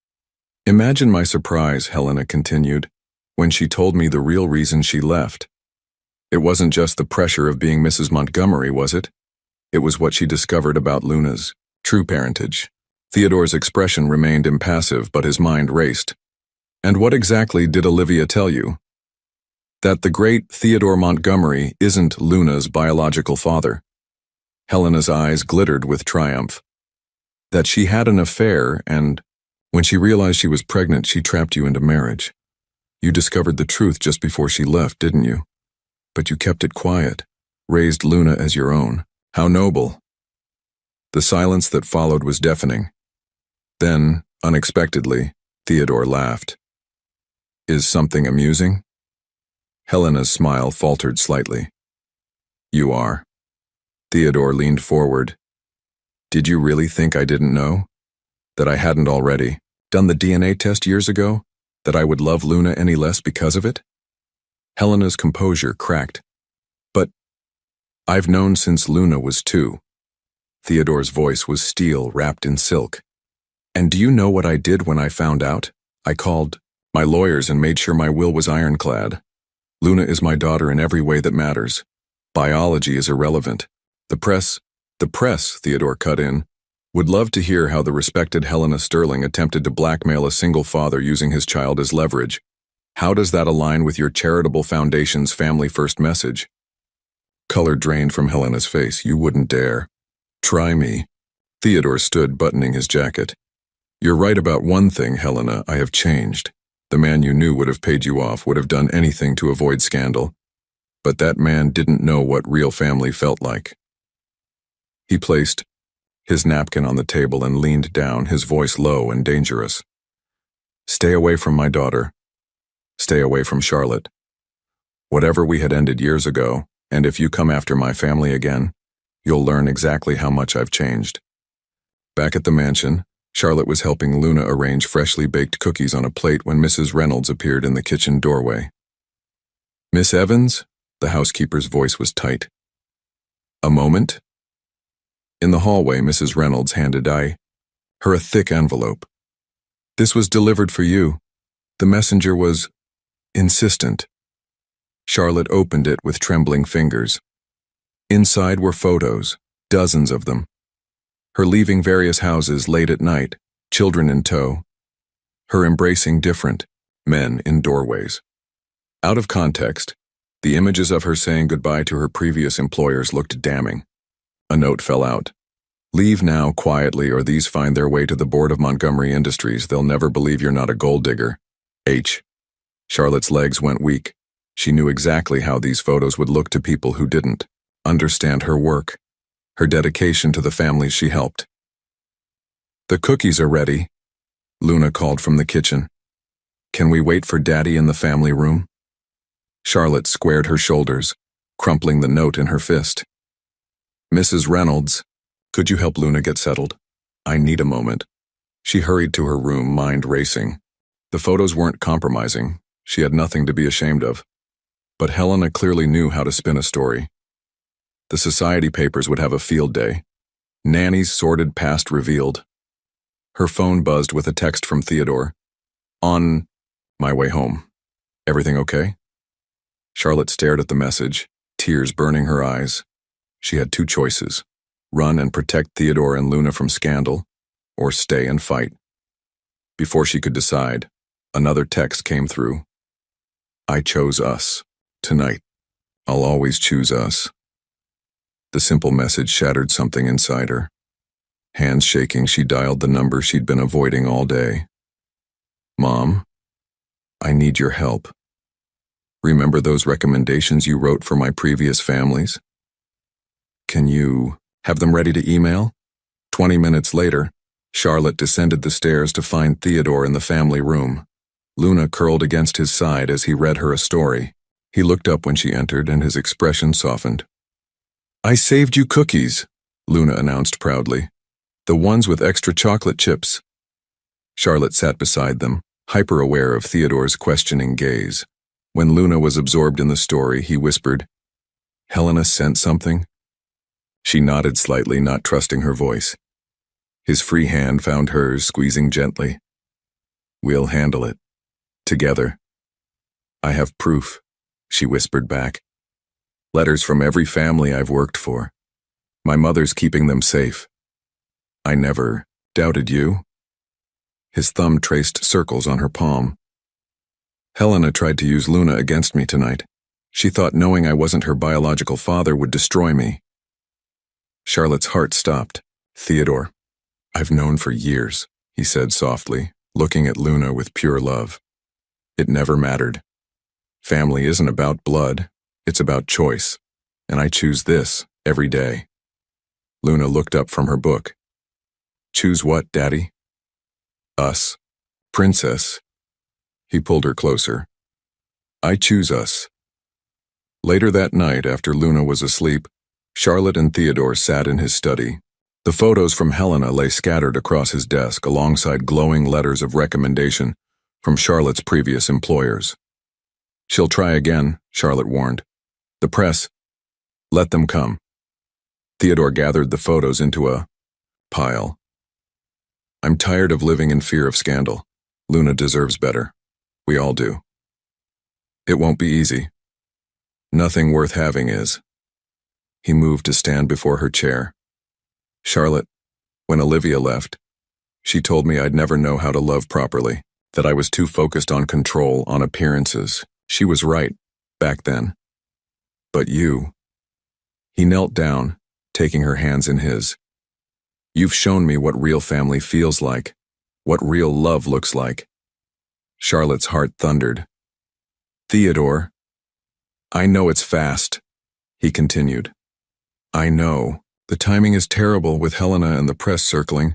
"Imagine my surprise," Helena continued, "when she told me the real reason she left. It wasn't just the pressure of being Mrs. Montgomery, was it? It was what she discovered about Luna's true parentage." Theodore's expression remained impassive, but his mind raced. "And what exactly did Olivia tell you?" "That the great Theodore Montgomery isn't Luna's biological father." Helena's eyes glittered with triumph. "That she had an affair, and when she realized she was pregnant, she trapped you into marriage. You discovered the truth just before she left, didn't you? But you kept it quiet, raised Luna as your own. How noble." The silence that followed was deafening. Then, unexpectedly, Theodore laughed. "Is something amusing?" Helena's smile faltered slightly. "You are." Theodore leaned forward. "Did you really think I didn't know? That I hadn't already done the DNA test years ago? That I would love Luna any less because of it?" Helena's composure cracked. "But I've known since Luna was 2. Theodore's voice was steel wrapped in silk. And do you know what I did when I found out? I called my lawyers and made sure my will was ironclad. Luna is my daughter in every way that matters. Biology is irrelevant. The press, Theodore cut in, would love to hear how the respected Helena Sterling attempted to blackmail a single father using his child as leverage. How does that align with your charitable foundation's family first message? Color drained from Helena's face. You wouldn't dare. Try me. Theodore stood, buttoning his jacket. You're right about one thing, Helena. I have changed. The man you knew would have paid you off, would have done anything to avoid scandal. But that man didn't know what real family felt like. He placed his napkin on the table and leaned down, his voice low and dangerous. Stay away from my daughter. Stay away from Charlotte. Whatever we had ended years ago, and if you come after my family again, you'll learn exactly how much I've changed. Back at the mansion, Charlotte was helping Luna arrange freshly baked cookies on a plate when Mrs. Reynolds appeared in the kitchen doorway. Miss Evans? The housekeeper's voice was tight. A moment? In the hallway, Mrs. Reynolds handed her a thick envelope. This was delivered for you. The messenger was insistent. Charlotte opened it with trembling fingers. Inside were photos, dozens of them. Her leaving various houses late at night, children in tow. Her embracing different men in doorways. Out of context, the images of her saying goodbye to her previous employers looked damning. A note fell out. Leave now quietly or these find their way to the board of Montgomery Industries. They'll never believe you're not a gold digger. H. Charlotte's legs went weak. She knew exactly how these photos would look to people who didn't understand her work, her dedication to the families she helped. The cookies are ready, Luna called from the kitchen. Can we wait for Daddy in the family room? Charlotte squared her shoulders, crumpling the note in her fist. Mrs. Reynolds, could you help Luna get settled? I need a moment. She hurried to her room, mind racing. The photos weren't compromising. She had nothing to be ashamed of. But Helena clearly knew how to spin a story. The society papers would have a field day. Nanny's sordid past revealed. Her phone buzzed with a text from Theodore. On my way home. Everything okay? Charlotte stared at the message, tears burning her eyes. She had two choices: run and protect Theodore and Luna from scandal, or stay and fight. Before she could decide, another text came through. I chose us. Tonight. I'll always choose us. The simple message shattered something inside her. Hands shaking, she dialed the number she'd been avoiding all day. Mom, I need your help. Remember those recommendations you wrote for my previous families? Can you have them ready to email? 20 minutes later, Charlotte descended the stairs to find Theodore in the family room. Luna curled against his side as he read her a story. He looked up when she entered and his expression softened. I saved you cookies, Luna announced proudly. The ones with extra chocolate chips. Charlotte sat beside them, hyper-aware of Theodore's questioning gaze. When Luna was absorbed in the story, he whispered, Helena sent something? She nodded slightly, not trusting her voice. His free hand found hers, squeezing gently. We'll handle it. Together. I have proof, she whispered back. Letters from every family I've worked for. My mother's keeping them safe. I never doubted you. His thumb traced circles on her palm. Helena tried to use Luna against me tonight. She thought knowing I wasn't her biological father would destroy me. Charlotte's heart stopped. Theodore, I've known for years, he said softly, looking at Luna with pure love. It never mattered. Family isn't about blood, it's about choice, and I choose this every day. Luna looked up from her book. Choose what, Daddy? Us. Princess. He pulled her closer. I choose us. Later that night, after Luna was asleep, Charlotte and Theodore sat in his study. The photos from Helena lay scattered across his desk alongside glowing letters of recommendation from Charlotte's previous employers. She'll try again, Charlotte warned. The press. Let them come. Theodore gathered the photos into a pile. I'm tired of living in fear of scandal. Luna deserves better. We all do. It won't be easy. Nothing worth having is. He moved to stand before her chair. Charlotte, when Olivia left, she told me I'd never know how to love properly, that I was too focused on control, on appearances. She was right, back then. But you. He knelt down, taking her hands in his. You've shown me what real family feels like, what real love looks like. Charlotte's heart thundered. Theodore. I know it's fast, he continued. I know. The timing is terrible with Helena and the press circling,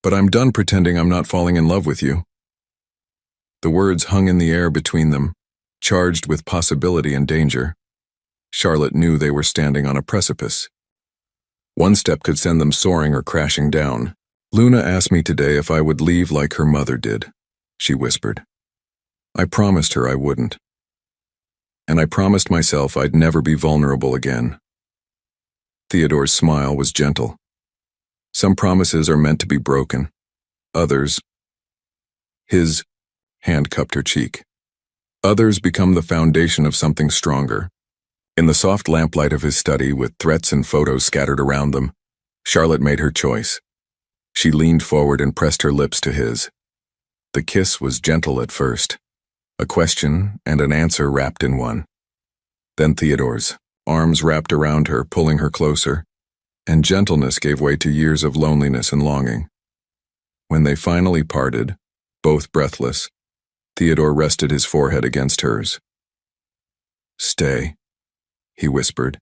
but I'm done pretending I'm not falling in love with you. The words hung in the air between them, charged with possibility and danger. Charlotte knew they were standing on a precipice. One step could send them soaring or crashing down. Luna asked me today if I would leave like her mother did, she whispered. I promised her I wouldn't. And I promised myself I'd never be vulnerable again. Theodore's smile was gentle. Some promises are meant to be broken. Others. His hand cupped her cheek. Others become the foundation of something stronger. In the soft lamplight of his study, with threats and photos scattered around them, Charlotte made her choice. She leaned forward and pressed her lips to his. The kiss was gentle at first, a question and an answer wrapped in one. Then Theodore's, arms wrapped around her, pulling her closer, and gentleness gave way to years of loneliness and longing. When they finally parted, both breathless, Theodore rested his forehead against hers. Stay, he whispered.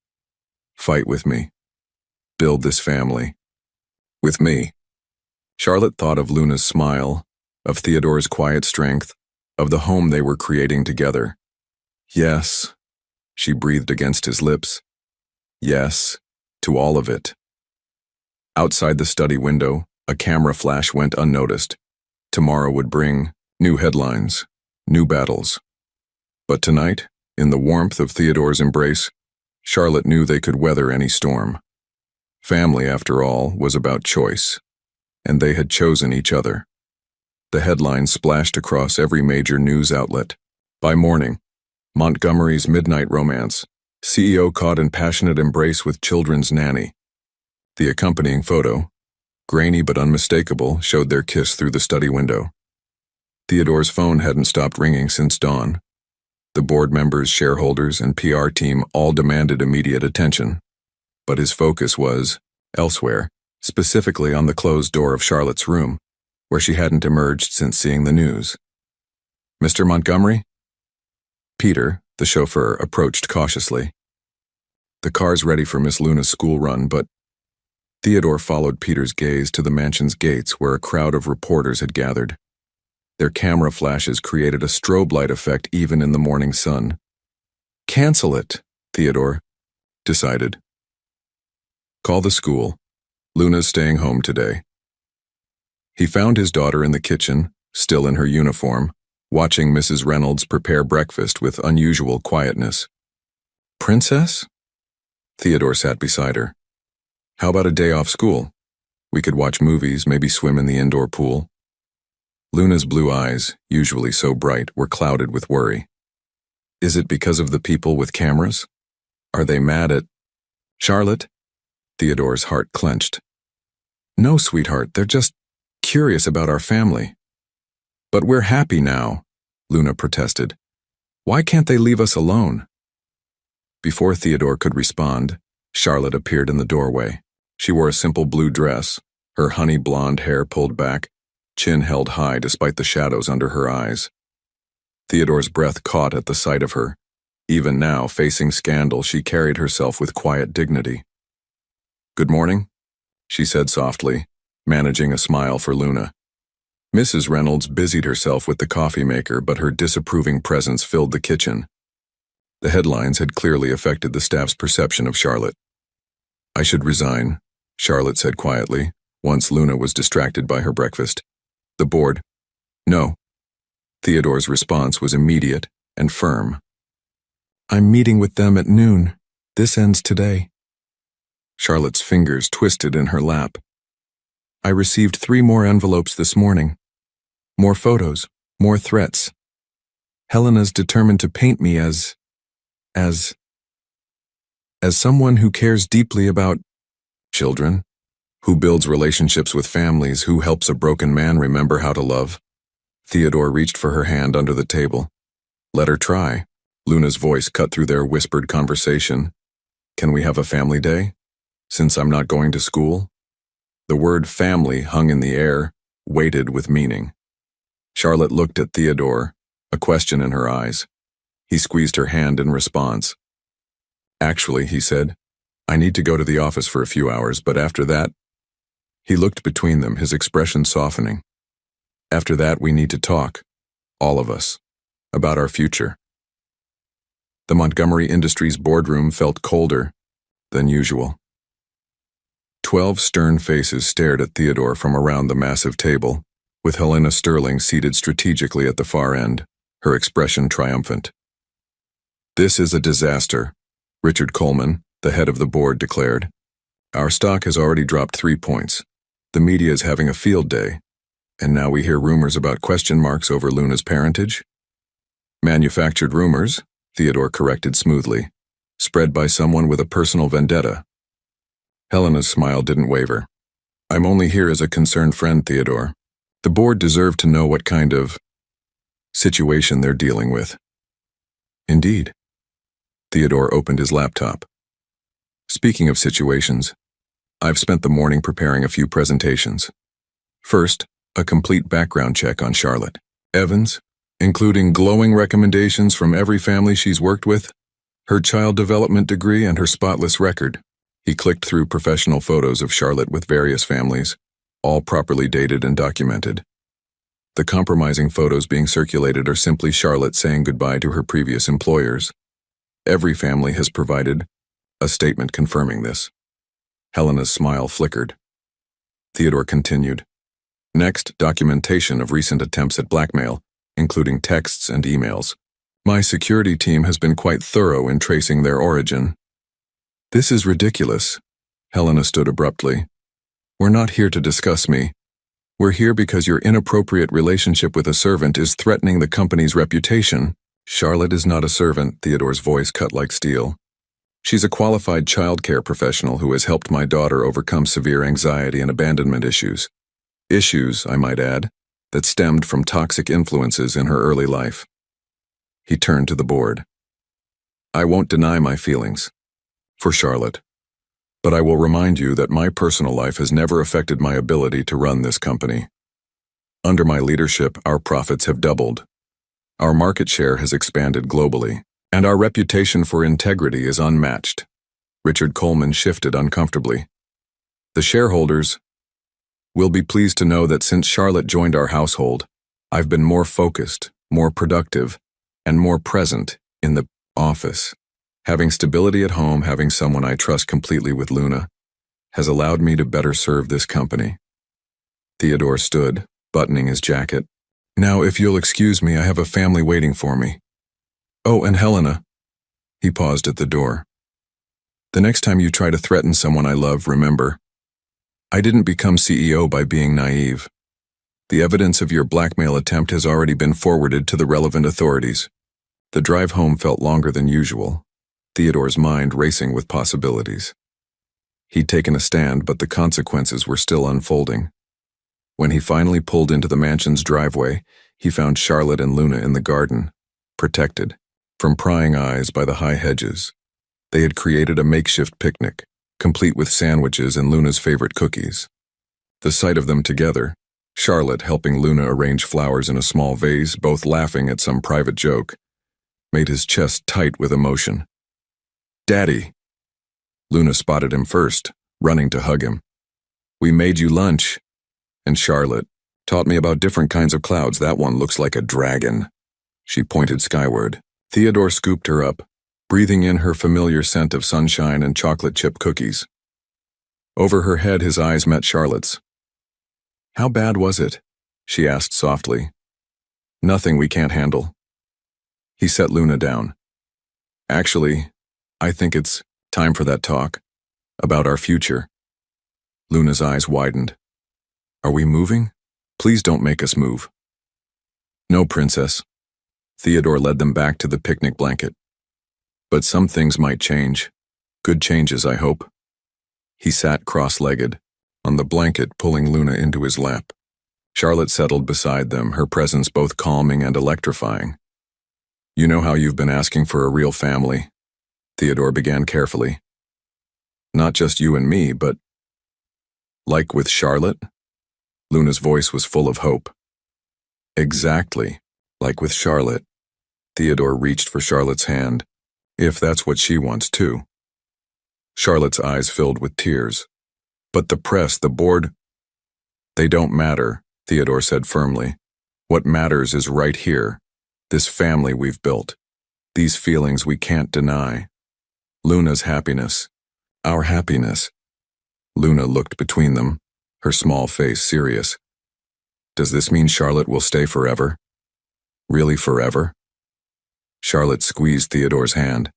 Fight with me. Build this family. With me. Charlotte thought of Luna's smile, of Theodore's quiet strength, of the home they were creating together. Yes, she breathed against his lips. Yes, to all of it. Outside the study window, a camera flash went unnoticed. Tomorrow would bring new headlines, new battles. But tonight, in the warmth of Theodore's embrace, Charlotte knew they could weather any storm. Family, after all, was about choice, and they had chosen each other. The headlines splashed across every major news outlet. By morning, Montgomery's midnight romance, CEO caught in passionate embrace with children's nanny. The accompanying photo, grainy but unmistakable, showed their kiss through the study window. Theodore's phone hadn't stopped ringing since dawn. The board members, shareholders, and PR team all demanded immediate attention. But his focus was elsewhere, specifically on the closed door of Charlotte's room, where she hadn't emerged since seeing the news. Mr. Montgomery? Peter, the chauffeur, approached cautiously. The car's ready for Miss Luna's school run, but Theodore followed Peter's gaze to the mansion's gates where a crowd of reporters had gathered. Their camera flashes created a strobe light effect even in the morning sun. Cancel it, Theodore decided. Call the school. Luna's staying home today. He found his daughter in the kitchen, still in her uniform, watching Mrs. Reynolds prepare breakfast with unusual quietness. Princess? Theodore sat beside her. How about a day off school? We could watch movies, maybe swim in the indoor pool. Luna's blue eyes, usually so bright, were clouded with worry. Is it because of the people with cameras? Are they mad at Charlotte? Theodore's heart clenched. No, sweetheart, they're just curious about our family. But we're happy now, Luna protested. Why can't they leave us alone? Before Theodore could respond, Charlotte appeared in the doorway. She wore a simple blue dress, her honey blonde hair pulled back, chin held high despite the shadows under her eyes. Theodore's breath caught at the sight of her. Even now, facing scandal, she carried herself with quiet dignity. Good morning, she said softly, managing a smile for Luna. Mrs. Reynolds busied herself with the coffee maker, but her disapproving presence filled the kitchen. The headlines had clearly affected the staff's perception of Charlotte. I should resign, Charlotte said quietly, once Luna was distracted by her breakfast. The board. No. Theodore's response was immediate and firm. I'm meeting with them at noon. This ends today. Charlotte's fingers twisted in her lap. I received 3 more envelopes this morning. More photos, more threats. Helena's determined to paint me as someone who cares deeply about children, who builds relationships with families, who helps a broken man remember how to love. Theodore reached for her hand under the table. Let her try. Luna's voice cut through their whispered conversation. Can we have a family day? Since I'm not going to school? The word family hung in the air, weighted with meaning. Charlotte looked at Theodore, a question in her eyes. He squeezed her hand in response. Actually, he said, I need to go to the office for a few hours, but after that, he looked between them, his expression softening. After that, we need to talk, all of us, about our future. The Montgomery Industries boardroom felt colder than usual. 12 stern faces stared at Theodore from around the massive table, with Helena Sterling seated strategically at the far end, her expression triumphant. This is a disaster, Richard Coleman, the head of the board, declared. Our stock has already dropped 3 points. The media is having a field day, and now we hear rumors about question marks over Luna's parentage? Manufactured rumors, Theodore corrected smoothly, spread by someone with a personal vendetta. Helena's smile didn't waver. I'm only here as a concerned friend, Theodore. The board deserved to know what kind of situation they're dealing with. Indeed. Theodore opened his laptop. Speaking of situations, I've spent the morning preparing a few presentations. First, a complete background check on Charlotte Evans, including glowing recommendations from every family she's worked with, her child development degree, and her spotless record. He clicked through professional photos of Charlotte with various families, all properly dated and documented. The compromising photos being circulated are simply Charlotte saying goodbye to her previous employers. Every family has provided a statement confirming this. Helena's smile flickered. Theodore continued. Next, documentation of recent attempts at blackmail, including texts and emails. My security team has been quite thorough in tracing their origin. This is ridiculous. Helena stood abruptly. We're not here to discuss me. We're here because your inappropriate relationship with a servant is threatening the company's reputation. Charlotte is not a servant, Theodore's voice cut like steel. She's a qualified childcare professional who has helped my daughter overcome severe anxiety and abandonment issues. Issues, I might add, that stemmed from toxic influences in her early life. He turned to the board. I won't deny my feelings for Charlotte, but I will remind you that my personal life has never affected my ability to run this company. Under my leadership, our profits have doubled. Our market share has expanded globally, and our reputation for integrity is unmatched. Richard Coleman shifted uncomfortably. The shareholders will be pleased to know that since Charlotte joined our household, I've been more focused, more productive, and more present in the office. Having stability at home, having someone I trust completely with Luna, has allowed me to better serve this company. Theodore stood, buttoning his jacket. Now, if you'll excuse me, I have a family waiting for me. Oh, and Helena. He paused at the door. The next time you try to threaten someone I love, remember, I didn't become CEO by being naive. The evidence of your blackmail attempt has already been forwarded to the relevant authorities. The drive home felt longer than usual, Theodore's mind racing with possibilities. He'd taken a stand, but the consequences were still unfolding. When he finally pulled into the mansion's driveway, he found Charlotte and Luna in the garden, protected from prying eyes by the high hedges. They had created a makeshift picnic, complete with sandwiches and Luna's favorite cookies. The sight of them together, Charlotte helping Luna arrange flowers in a small vase, both laughing at some private joke, made his chest tight with emotion. Daddy! Luna spotted him first, running to hug him. We made you lunch. And Charlotte taught me about different kinds of clouds. That one looks like a dragon. She pointed skyward. Theodore scooped her up, breathing in her familiar scent of sunshine and chocolate chip cookies. Over her head, his eyes met Charlotte's. How bad was it? She asked softly. Nothing we can't handle. He set Luna down. Actually, I think it's time for that talk about our future. Luna's eyes widened. Are we moving? Please don't make us move. No, princess. Theodore led them back to the picnic blanket. But some things might change. Good changes, I hope. He sat cross-legged, on the blanket, pulling Luna into his lap. Charlotte settled beside them, her presence both calming and electrifying. You know how you've been asking for a real family, Theodore began carefully. Not just you and me, but like with Charlotte? Luna's voice was full of hope. Exactly, like with Charlotte. Theodore reached for Charlotte's hand, if that's what she wants too. Charlotte's eyes filled with tears. But the press, the board, they don't matter, Theodore said firmly. What matters is right here, this family we've built, these feelings we can't deny. Luna's happiness, our happiness. Luna looked between them, her small face serious. Does this mean Charlotte will stay forever? Really forever? Charlotte squeezed Theodore's hand.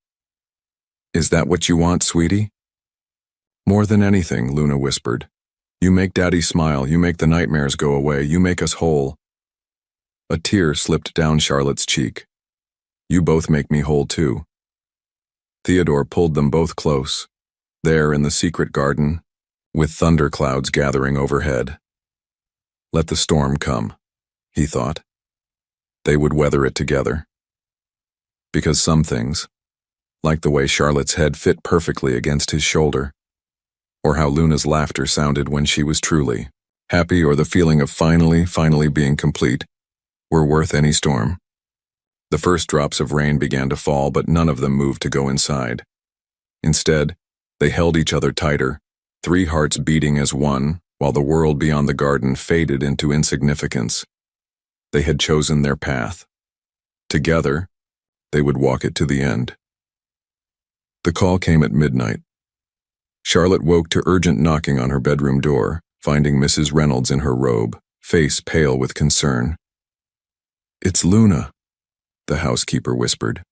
Is that what you want, sweetie? More than anything, Luna whispered. You make Daddy smile, you make the nightmares go away, you make us whole. A tear slipped down Charlotte's cheek. You both make me whole too. Theodore pulled them both close, there in the secret garden, with thunderclouds gathering overhead. Let the storm come, he thought. They would weather it together. Because some things, like the way Charlotte's head fit perfectly against his shoulder, or how Luna's laughter sounded when she was truly happy, or the feeling of finally being complete, were worth any storm. The first drops of rain began to fall, but none of them moved to go inside. Instead, they held each other tighter, 3 hearts beating as one, while the world beyond the garden faded into insignificance. They had chosen their path. Together, they would walk it to the end. The call came at midnight. Charlotte woke to urgent knocking on her bedroom door, finding Mrs. Reynolds in her robe, face pale with concern. It's Luna, the housekeeper whispered.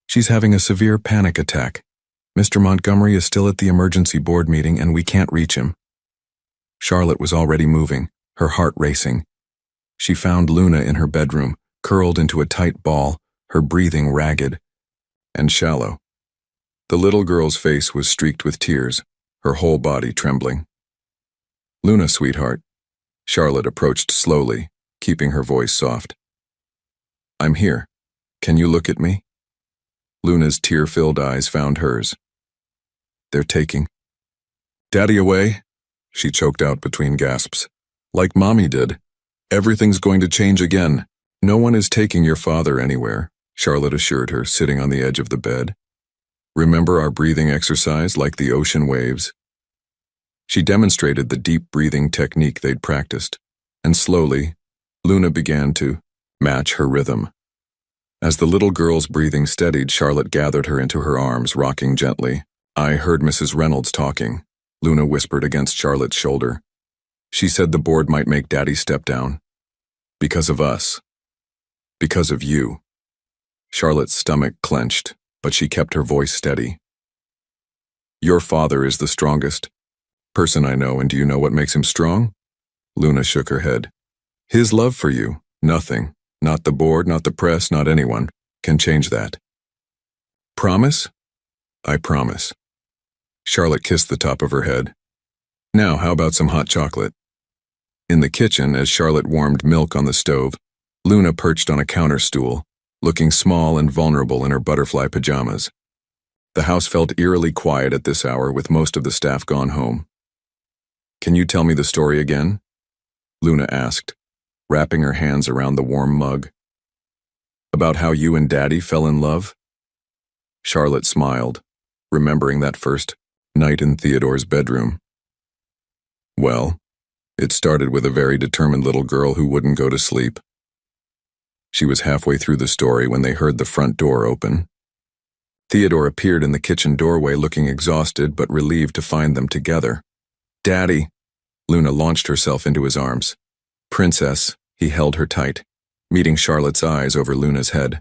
She's having a severe panic attack. Mr. Montgomery is still at the emergency board meeting and we can't reach him. Charlotte was already moving, her heart racing. She found Luna in her bedroom, curled into a tight ball, her breathing ragged and shallow. The little girl's face was streaked with tears, her whole body trembling. Luna, sweetheart. Charlotte approached slowly, keeping her voice soft. I'm here. Can you look at me? Luna's tear-filled eyes found hers. They're taking Daddy away, she choked out between gasps. Like Mommy did. Everything's going to change again. No one is taking your father anywhere, Charlotte assured her, sitting on the edge of the bed. Remember our breathing exercise like the ocean waves? She demonstrated the deep breathing technique they'd practiced, and slowly, Luna began to match her rhythm. As the little girl's breathing steadied, Charlotte gathered her into her arms, rocking gently. I heard Mrs. Reynolds talking, Luna whispered against Charlotte's shoulder. She said the board might make Daddy step down. Because of us. Because of you. Charlotte's stomach clenched, but she kept her voice steady. Your father is the strongest person I know, and do you know what makes him strong? Luna shook her head. His love for you. Nothing, not the board, not the press, not anyone, can change that. Promise? I promise. Charlotte kissed the top of her head. Now, how about some hot chocolate? In the kitchen, as Charlotte warmed milk on the stove, Luna perched on a counter stool, looking small and vulnerable in her butterfly pajamas. The house felt eerily quiet at this hour, with most of the staff gone home. Can you tell me the story again? Luna asked, wrapping her hands around the warm mug. About how you and Daddy fell in love? Charlotte smiled, remembering that first night in Theodore's bedroom. Well, it started with a very determined little girl who wouldn't go to sleep. She was halfway through the story when they heard the front door open. Theodore appeared in the kitchen doorway, looking exhausted but relieved to find them together. Daddy! Luna launched herself into his arms. Princess, he held her tight, meeting Charlotte's eyes over Luna's head.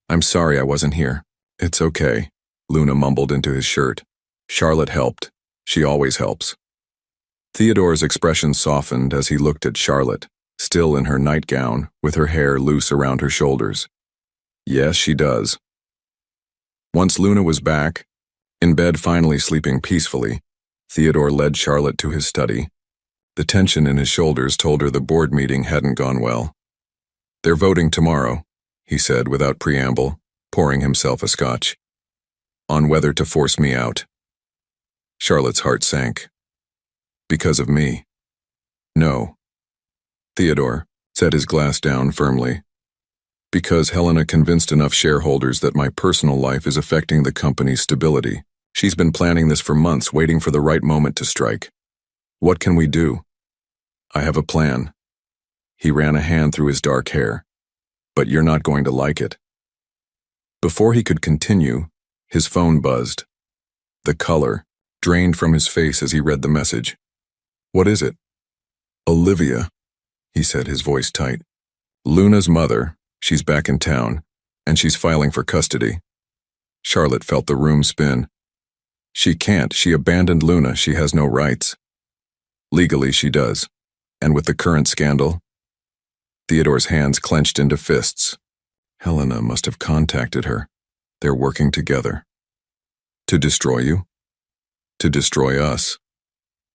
I'm sorry I wasn't here. It's okay, Luna mumbled into his shirt. Charlotte helped. She always helps. Theodore's expression softened as he looked at Charlotte, still in her nightgown, with her hair loose around her shoulders. Yes, she does. Once Luna was back, in bed finally sleeping peacefully, Theodore led Charlotte to his study. The tension in his shoulders told her the board meeting hadn't gone well. "They're voting tomorrow," he said without preamble, pouring himself a scotch, "on whether to force me out." Charlotte's heart sank. "Because of me?" "No." Theodore set his glass down firmly. "Because Helena convinced enough shareholders that my personal life is affecting the company's stability. She's been planning this for months, waiting for the right moment to strike. What can we do?" "I have a plan." He ran a hand through his dark hair. "But you're not going to like it." Before he could continue, his phone buzzed. The color drained from his face as he read the message. "What is it?" "Olivia," he said, his voice tight. "Luna's mother. She's back in town, and she's filing for custody." Charlotte felt the room spin. "She can't. She abandoned Luna. She has no rights." "Legally, she does. And with the current scandal?" Theodore's hands clenched into fists. "Helena must have contacted her. They're working together." "To destroy you?" "To destroy us."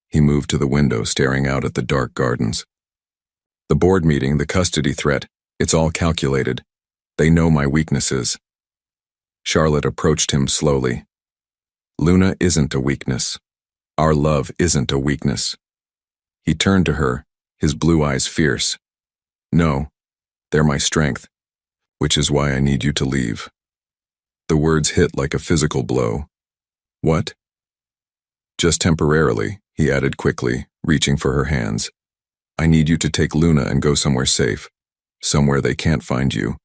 He moved to the window, staring out at the dark gardens. "The board meeting, the custody threat, it's all calculated. They know my weaknesses." Charlotte approached him slowly. "Luna isn't a weakness. Our love isn't a weakness." He turned to her, his blue eyes fierce. "No, they're my strength, which is why I need you to leave." The words hit like a physical blow. "What?" "Just temporarily," he added quickly, reaching for her hands. "I need you to take Luna and go somewhere safe, somewhere they can't find you,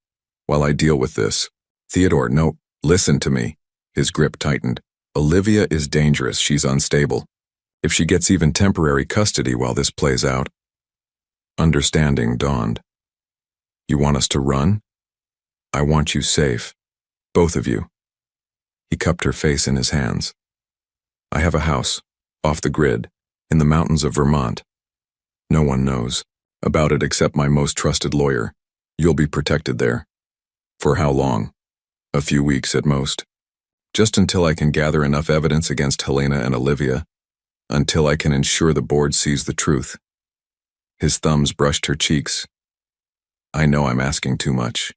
while I deal with this." "Theodore, no, listen to me." His grip tightened. "Olivia is dangerous. She's unstable. If she gets even temporary custody while this plays out..." Understanding dawned. "You want us to run?" "I want you safe. Both of you." He cupped her face in his hands. "I have a house, off the grid, in the mountains of Vermont. No one knows about it except my most trusted lawyer. You'll be protected there." "For how long?" "A few weeks at most. Just until I can gather enough evidence against Helena and Olivia, until I can ensure the board sees the truth." His thumbs brushed her cheeks. "I know I'm asking too much."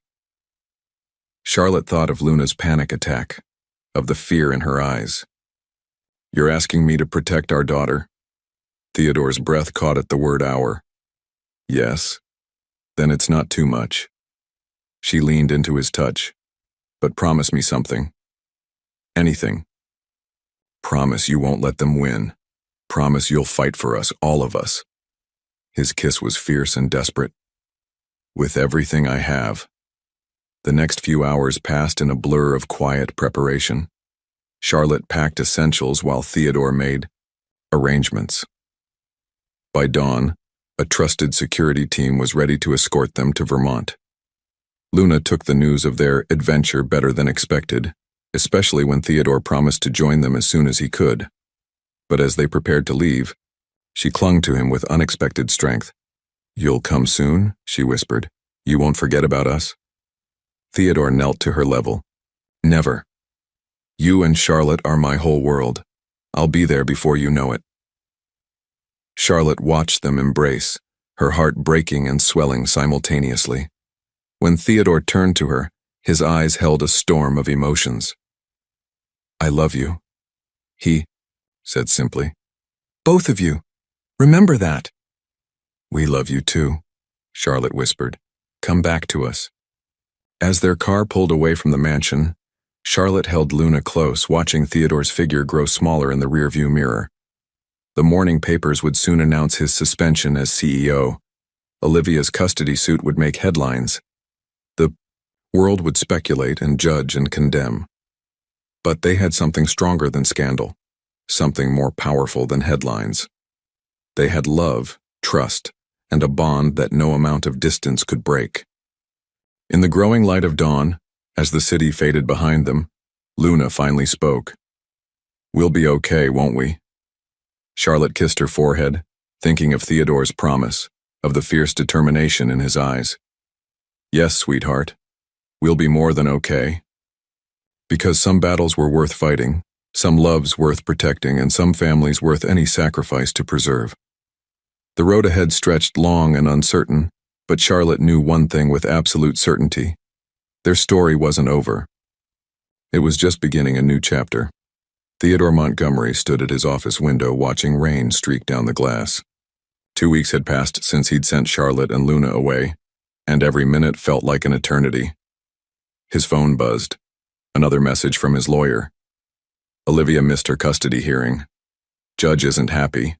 Charlotte thought of Luna's panic attack, of the fear in her eyes. "You're asking me to protect our daughter?" Theodore's breath caught at the word "our." "Yes." "Then it's not too much." She leaned into his touch. "But promise me something." "Anything." "Promise you won't let them win. Promise you'll fight for us, all of us." His kiss was fierce and desperate. "With everything I have." The next few hours passed in a blur of quiet preparation. Charlotte packed essentials while Theodore made arrangements. By dawn, a trusted security team was ready to escort them to Vermont. Luna took the news of their adventure better than expected, especially when Theodore promised to join them as soon as he could. But as they prepared to leave, she clung to him with unexpected strength. "You'll come soon?" she whispered. "You won't forget about us?" Theodore knelt to her level. "Never. You and Charlotte are my whole world. I'll be there before you know it." Charlotte watched them embrace, her heart breaking and swelling simultaneously. When Theodore turned to her, his eyes held a storm of emotions. "I love you," he said simply. "Both of you. Remember that." "We love you too," Charlotte whispered. "Come back to us." As their car pulled away from the mansion, Charlotte held Luna close, watching Theodore's figure grow smaller in the rearview mirror. The morning papers would soon announce his suspension as CEO. Olivia's custody suit would make headlines. The world would speculate and judge and condemn. But they had something stronger than scandal, something more powerful than headlines. They had love, trust, and a bond that no amount of distance could break. In the growing light of dawn, as the city faded behind them, Luna finally spoke. "We'll be okay, won't we?" Charlotte kissed her forehead, thinking of Theodore's promise, of the fierce determination in his eyes. Yes, sweetheart. We'll be more than okay. Because some battles were worth fighting, some loves worth protecting, and some families worth any sacrifice to preserve. The road ahead stretched long and uncertain, but Charlotte knew one thing with absolute certainty. Their story wasn't over. It was just beginning a new chapter. Theodore Montgomery stood at his office window watching rain streak down the glass. 2 weeks had passed since he'd sent Charlotte and Luna away, and every minute felt like an eternity. His phone buzzed. Another message from his lawyer. Olivia missed her custody hearing. Judge isn't happy.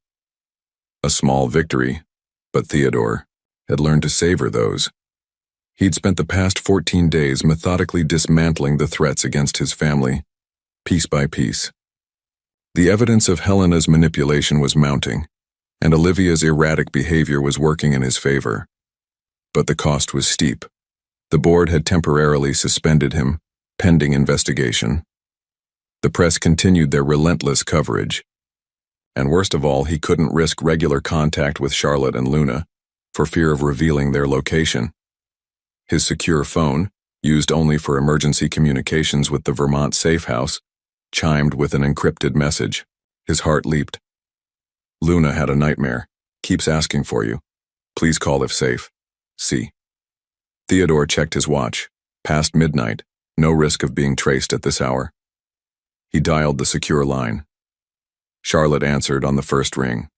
A small victory, but Theodore had learned to savor those. He'd spent the past 14 days methodically dismantling the threats against his family, piece by piece. The evidence of Helena's manipulation was mounting, and Olivia's erratic behavior was working in his favor. But the cost was steep. The board had temporarily suspended him, pending investigation. The press continued their relentless coverage. And worst of all, he couldn't risk regular contact with Charlotte and Luna, for fear of revealing their location. His secure phone, used only for emergency communications with the Vermont safe house, chimed with an encrypted message. His heart leaped. Luna had a nightmare. Keeps asking for you. Please call if safe. C. Theodore checked his watch. Past midnight. No risk of being traced at this hour. He dialed the secure line. Charlotte answered on the first ring.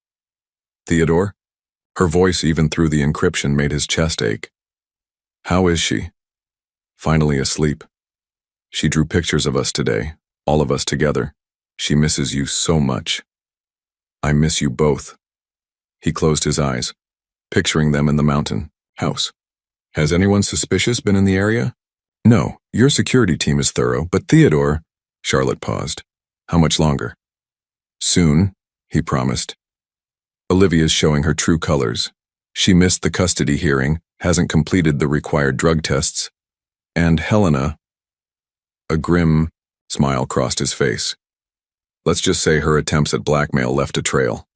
Theodore? Her voice, even through the encryption, made his chest ache. How is she? Finally asleep. She drew pictures of us today, all of us together. She misses you so much. I miss you both. He closed his eyes, picturing them in the mountain house. Has anyone suspicious been in the area? No, your security team is thorough, but Theodore... Charlotte paused. How much longer? Soon, he promised. Olivia's showing her true colors. She missed the custody hearing, hasn't completed the required drug tests, and Helena... A grim smile crossed his face. Let's just say her attempts at blackmail left a trail.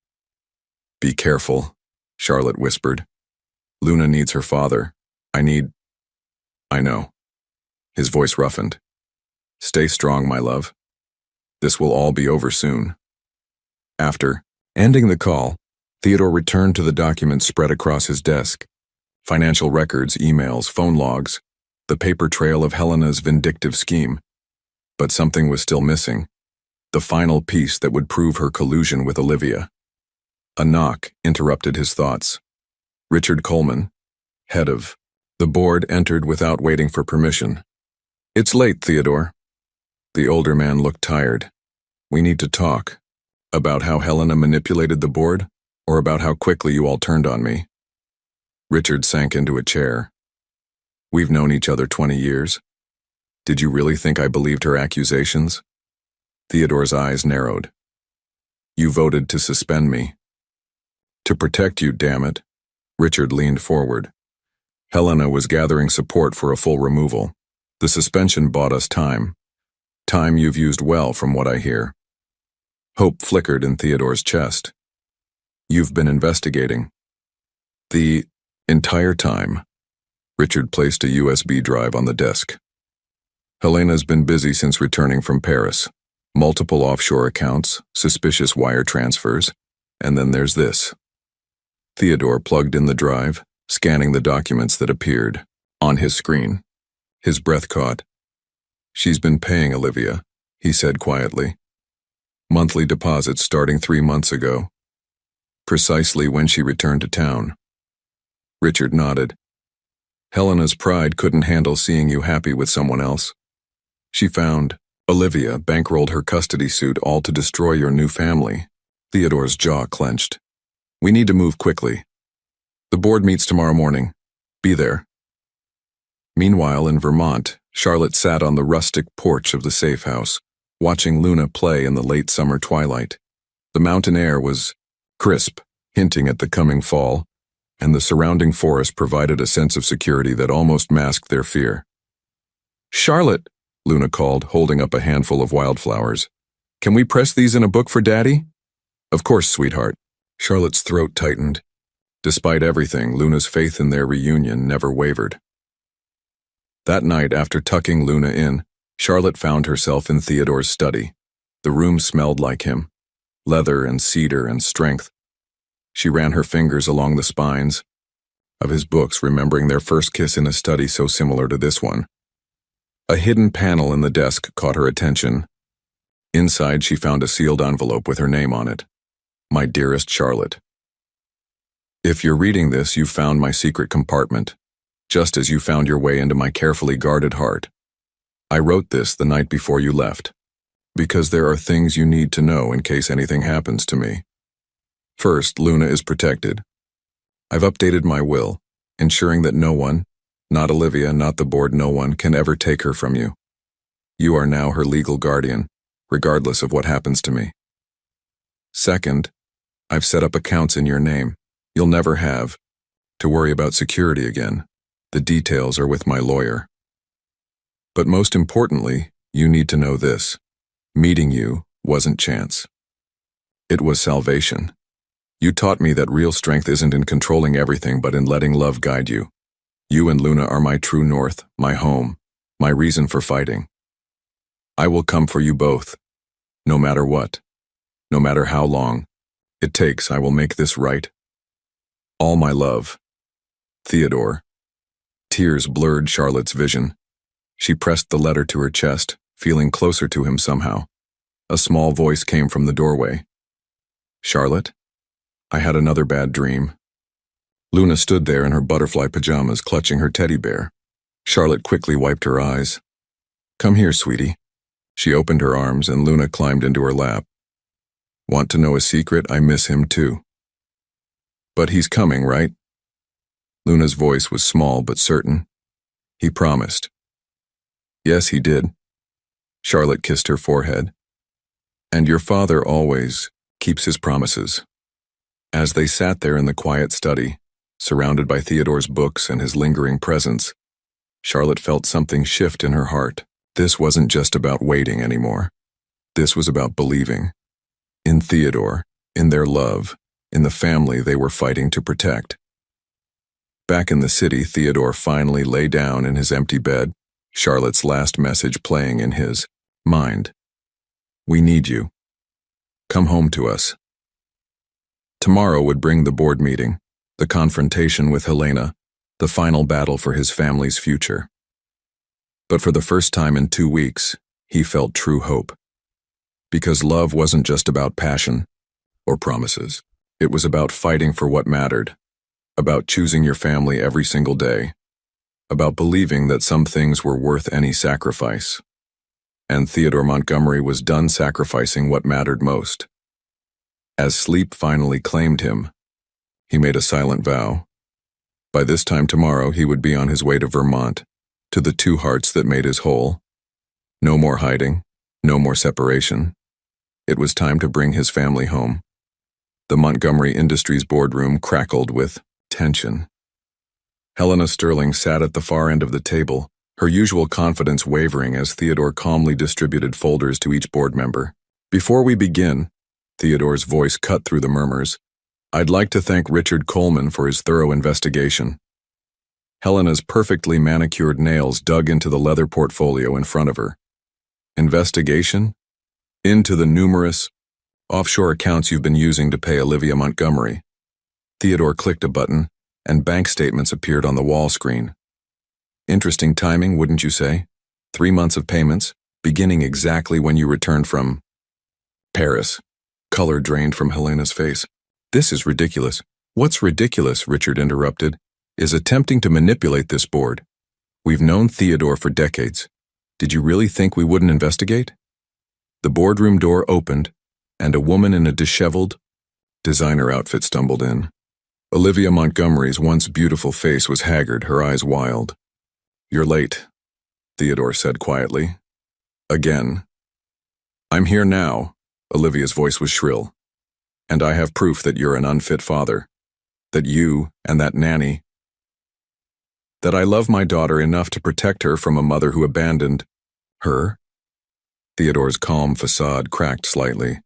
Be careful, Charlotte whispered. Luna needs her father. I know. His voice roughened. Stay strong, my love. This will all be over soon. After ending the call, Theodore returned to the documents spread across his desk. Financial records, emails, phone logs, the paper trail of Helena's vindictive scheme. But something was still missing. The final piece that would prove her collusion with Olivia. A knock interrupted his thoughts. Richard Coleman, head of the board, entered without waiting for permission. It's late, Theodore. The older man looked tired. We need to talk. About how Helena manipulated the board, or about how quickly you all turned on me? Richard sank into a chair. We've known each other 20 years. Did you really think I believed her accusations? Theodore's eyes narrowed. You voted to suspend me. To protect you, damn it. Richard leaned forward. Helena was gathering support for a full removal. The suspension bought us time. Time you've used well, from what I hear. Hope flickered in Theodore's chest. You've been investigating. The entire time. Richard placed a USB drive on the desk. Helena's been busy since returning from Paris. Multiple offshore accounts, suspicious wire transfers, and then there's this. Theodore plugged in the drive, scanning the documents that appeared on his screen. His breath caught. She's been paying Olivia, he said quietly. Monthly deposits starting 3 months ago. Precisely when she returned to town. Richard nodded. Helena's pride couldn't handle seeing you happy with someone else. She found Olivia bankrolled her custody suit all to destroy your new family. Theodore's jaw clenched. We need to move quickly. The board meets tomorrow morning. Be there. Meanwhile, in Vermont, Charlotte sat on the rustic porch of the safe house, watching Luna play in the late summer twilight. The mountain air was crisp, hinting at the coming fall, and the surrounding forest provided a sense of security that almost masked their fear. Charlotte, Luna called, holding up a handful of wildflowers. Can we press these in a book for Daddy? Of course, sweetheart. Charlotte's throat tightened. Despite everything, Luna's faith in their reunion never wavered. That night, after tucking Luna in, Charlotte found herself in Theodore's study. The room smelled like him, leather and cedar and strength. She ran her fingers along the spines of his books, remembering their first kiss in a study so similar to this one. A hidden panel in the desk caught her attention. Inside, she found a sealed envelope with her name on it. My dearest Charlotte. If you're reading this, you've found my secret compartment, just as you found your way into my carefully guarded heart. I wrote this the night before you left, because there are things you need to know in case anything happens to me. First, Luna is protected. I've updated my will, ensuring that no one, not Olivia, not the board, no one can ever take her from you. You are now her legal guardian, regardless of what happens to me. Second, I've set up accounts in your name. You'll never have to worry about security again. The details are with my lawyer. But most importantly, you need to know this. Meeting you wasn't chance. It was salvation. You taught me that real strength isn't in controlling everything but in letting love guide you. You and Luna are my true north, my home, my reason for fighting. I will come for you both, no matter what, no matter how long it takes. I will make this right. All my love. Theodore. Tears blurred Charlotte's vision. She pressed the letter to her chest, feeling closer to him somehow. A small voice came from the doorway. Charlotte? I had another bad dream. Luna stood there in her butterfly pajamas, clutching her teddy bear. Charlotte quickly wiped her eyes. Come here, sweetie. She opened her arms and Luna climbed into her lap. Want to know a secret? I miss him too. But he's coming, right? Luna's voice was small but certain. He promised. Yes, he did. Charlotte kissed her forehead. And your father always keeps his promises. As they sat there in the quiet study, surrounded by Theodore's books and his lingering presence, Charlotte felt something shift in her heart. This wasn't just about waiting anymore. This was about believing. In Theodore, in their love, in the family they were fighting to protect. Back in the city, Theodore finally lay down in his empty bed, Charlotte's last message playing in his mind. We need you. Come home to us. Tomorrow would bring the board meeting, the confrontation with Helena, the final battle for his family's future. But for the first time in 2 weeks, he felt true hope. Because love wasn't just about passion or promises. It was about fighting for what mattered, about choosing your family every single day, about believing that some things were worth any sacrifice. And Theodore Montgomery was done sacrificing what mattered most. As sleep finally claimed him, he made a silent vow. By this time tomorrow, he would be on his way to Vermont, to the two hearts that made his whole. No more hiding, no more separation. It was time to bring his family home. The Montgomery Industries boardroom crackled with tension. Helena Sterling sat at the far end of the table, her usual confidence wavering as Theodore calmly distributed folders to each board member. Before we begin, Theodore's voice cut through the murmurs, I'd like to thank Richard Coleman for his thorough investigation. Helena's perfectly manicured nails dug into the leather portfolio in front of her. Investigation? Into the numerous offshore accounts you've been using to pay Olivia Montgomery. Theodore clicked a button, and bank statements appeared on the wall screen. Interesting timing, wouldn't you say? 3 months of payments, beginning exactly when you returned from Paris. Color drained from Helena's face. This is ridiculous. What's ridiculous, Richard interrupted, is attempting to manipulate this board. We've known Theodore for decades. Did you really think we wouldn't investigate? The boardroom door opened, and a woman in a disheveled designer outfit stumbled in. Olivia Montgomery's once beautiful face was haggard, her eyes wild. You're late, Theodore said quietly. Again. I'm here now, Olivia's voice was shrill. And I have proof that you're an unfit father. That you and that nanny. That I love my daughter enough to protect her from a mother who abandoned her. Theodore's calm facade cracked slightly.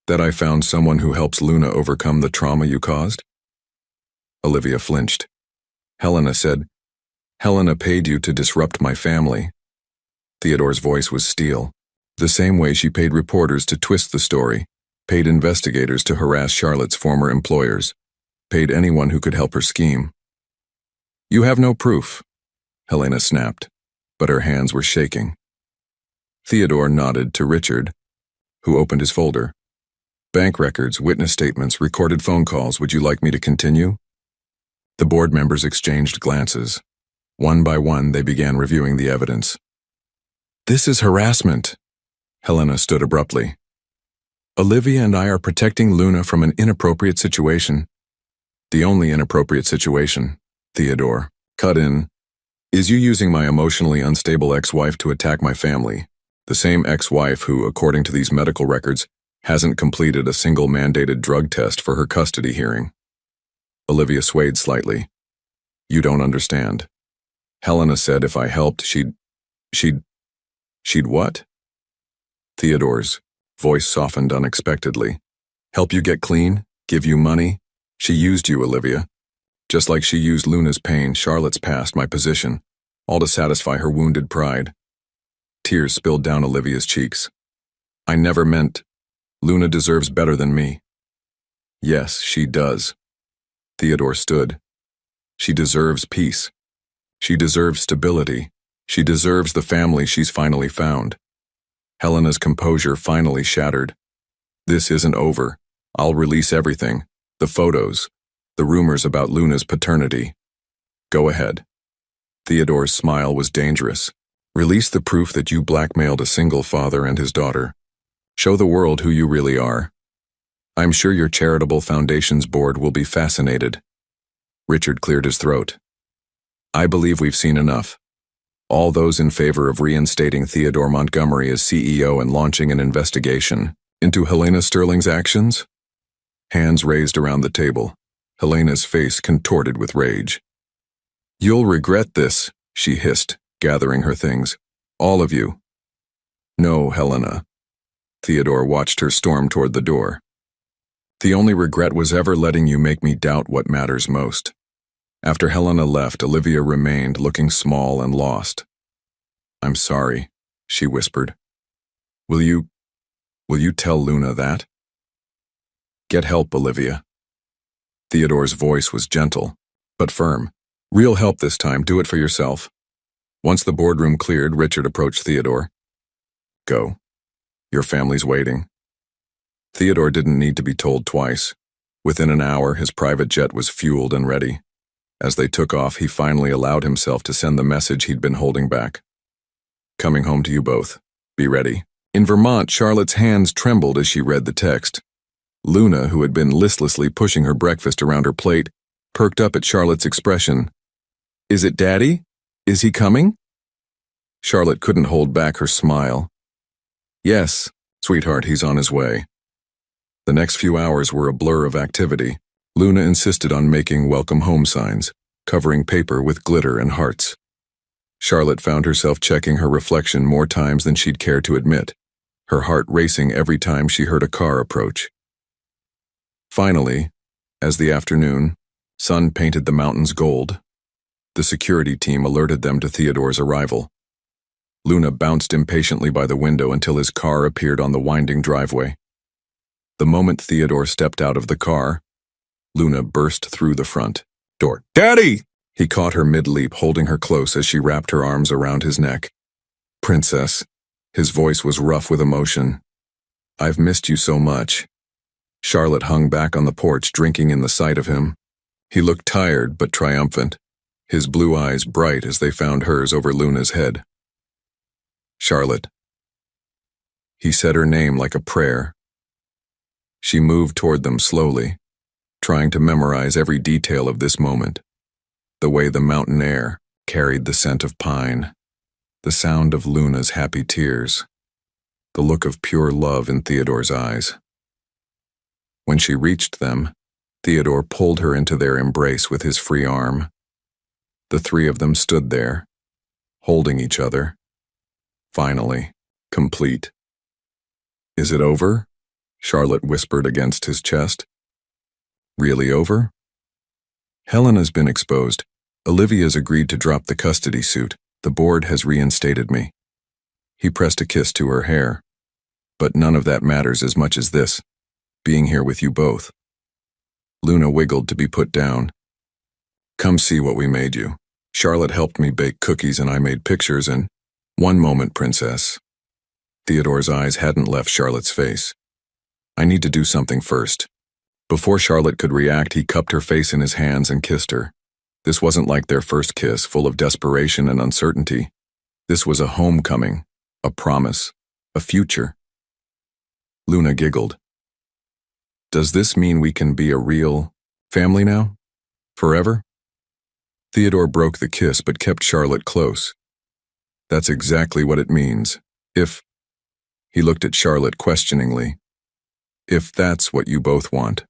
That I found someone who helps Luna overcome the trauma you caused? Olivia flinched. Helena said, Helena paid you to disrupt my family. Theodore's voice was steel. The same way she paid reporters to twist the story, paid investigators to harass Charlotte's former employers, paid anyone who could help her scheme. You have no proof, Helena snapped, but her hands were shaking. Theodore nodded to Richard, who opened his folder. Bank records, witness statements, recorded phone calls. Would you like me to continue? The board members exchanged glances. One by one, they began reviewing the evidence. This is harassment, Helena stood abruptly. Olivia and I are protecting Luna from an inappropriate situation. The only inappropriate situation, Theodore, cut in, is you using my emotionally unstable ex-wife to attack my family, the same ex-wife who, according to these medical records, hasn't completed a single mandated drug test for her custody hearing. Olivia swayed slightly. You don't understand. Helena said if I helped, she'd what? Theodore's voice softened unexpectedly. Help you get clean? Give you money? She used you, Olivia. Just like she used Luna's pain, Charlotte's past, my position, all to satisfy her wounded pride. Tears spilled down Olivia's cheeks. I never meant. Luna deserves better than me. Yes, she does. Theodore stood. She deserves peace. She deserves stability. She deserves the family she's finally found. Helena's composure finally shattered. This isn't over. I'll release everything. The photos. The rumors about Luna's paternity. Go ahead. Theodore's smile was dangerous. Release the proof that you blackmailed a single father and his daughter. Show the world who you really are. I'm sure your charitable foundation's board will be fascinated. Richard cleared his throat. I believe we've seen enough. All those in favor of reinstating Theodore Montgomery as CEO and launching an investigation into Helena Sterling's actions? Hands raised around the table. Helena's face contorted with rage. You'll regret this, she hissed, gathering her things. All of you. No, Helena. Theodore watched her storm toward the door. The only regret was ever letting you make me doubt what matters most. After Helena left, Olivia remained looking small and lost. I'm sorry, she whispered. Will you tell Luna that? Get help, Olivia. Theodore's voice was gentle, but firm. Real help this time, do it for yourself. Once the boardroom cleared, Richard approached Theodore. Go. Your family's waiting. Theodore didn't need to be told twice. Within an hour, his private jet was fueled and ready. As they took off, he finally allowed himself to send the message he'd been holding back. Coming home to you both. Be ready. In Vermont, Charlotte's hands trembled as she read the text. Luna, who had been listlessly pushing her breakfast around her plate, perked up at Charlotte's expression. Is it Daddy? Is he coming? Charlotte couldn't hold back her smile. Yes, sweetheart, he's on his way. The next few hours were a blur of activity. Luna insisted on making welcome home signs, covering paper with glitter and hearts. Charlotte found herself checking her reflection more times than she'd care to admit, her heart racing every time she heard a car approach. Finally, as the afternoon sun painted the mountains gold, the security team alerted them to Theodore's arrival. Luna bounced impatiently by the window until his car appeared on the winding driveway. The moment Theodore stepped out of the car, Luna burst through the front door. Daddy! He caught her mid-leap, holding her close as she wrapped her arms around his neck. Princess. His voice was rough with emotion. I've missed you so much. Charlotte hung back on the porch, drinking in the sight of him. He looked tired but triumphant, his blue eyes bright as they found hers over Luna's head. Charlotte. He said her name like a prayer. She moved toward them slowly, trying to memorize every detail of this moment. The way the mountain air carried the scent of pine, the sound of Luna's happy tears, the look of pure love in Theodore's eyes. When she reached them, Theodore pulled her into their embrace with his free arm. The three of them stood there, holding each other, finally, complete. Is it over? Charlotte whispered against his chest. Really over? Helena's been exposed. Olivia's agreed to drop the custody suit. The board has reinstated me. He pressed a kiss to her hair. But none of that matters as much as this, being here with you both. Luna wiggled to be put down. Come see what we made you. Charlotte helped me bake cookies and I made pictures and... One moment, princess. Theodore's eyes hadn't left Charlotte's face. I need to do something first. Before Charlotte could react, he cupped her face in his hands and kissed her. This wasn't like their first kiss, full of desperation and uncertainty. This was a homecoming, a promise, a future. Luna giggled. Does this mean we can be a real family now? Forever? Theodore broke the kiss but kept Charlotte close. That's exactly what it means. If... He looked at Charlotte questioningly. If that's what you both want.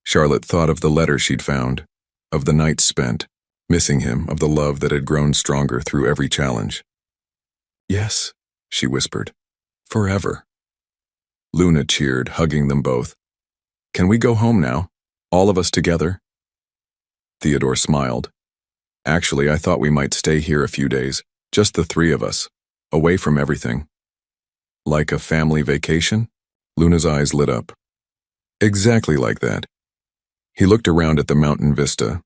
Charlotte thought of the letter she'd found, of the nights spent, missing him, of the love that had grown stronger through every challenge. Yes, she whispered. Forever. Luna cheered, hugging them both. Can we go home now? All of us together? Theodore smiled. Actually, I thought we might stay here a few days, just the three of us, away from everything. Like a family vacation? Luna's eyes lit up. Exactly like that. He looked around at the mountain vista.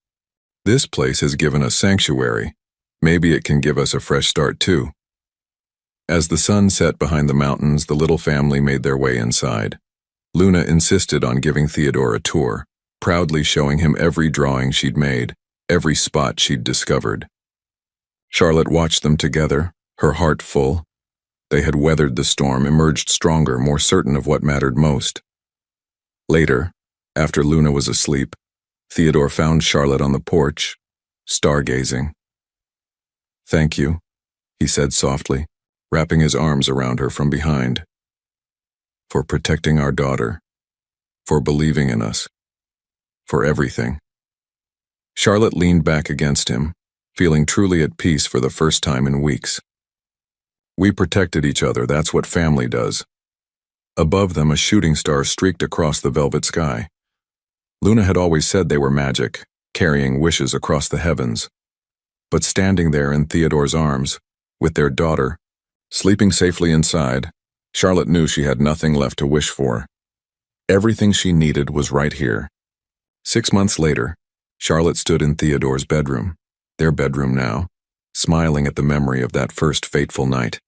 This place has given us sanctuary. Maybe it can give us a fresh start too. As the sun set behind the mountains, the little family made their way inside. Luna insisted on giving Theodore a tour, proudly showing him every drawing she'd made, every spot she'd discovered. Charlotte watched them together, her heart full. They had weathered the storm, emerged stronger, more certain of what mattered most. Later, after Luna was asleep, Theodore found Charlotte on the porch, stargazing. Thank you, he said softly, wrapping his arms around her from behind. For protecting our daughter, for believing in us, for everything. Charlotte leaned back against him, feeling truly at peace for the first time in weeks. We protected each other, that's what family does. Above them, a shooting star streaked across the velvet sky. Luna had always said they were magic, carrying wishes across the heavens. But standing there in Theodore's arms, with their daughter, sleeping safely inside, Charlotte knew she had nothing left to wish for. Everything she needed was right here. 6 months later, Charlotte stood in Theodore's bedroom, their bedroom now, smiling at the memory of that first fateful night.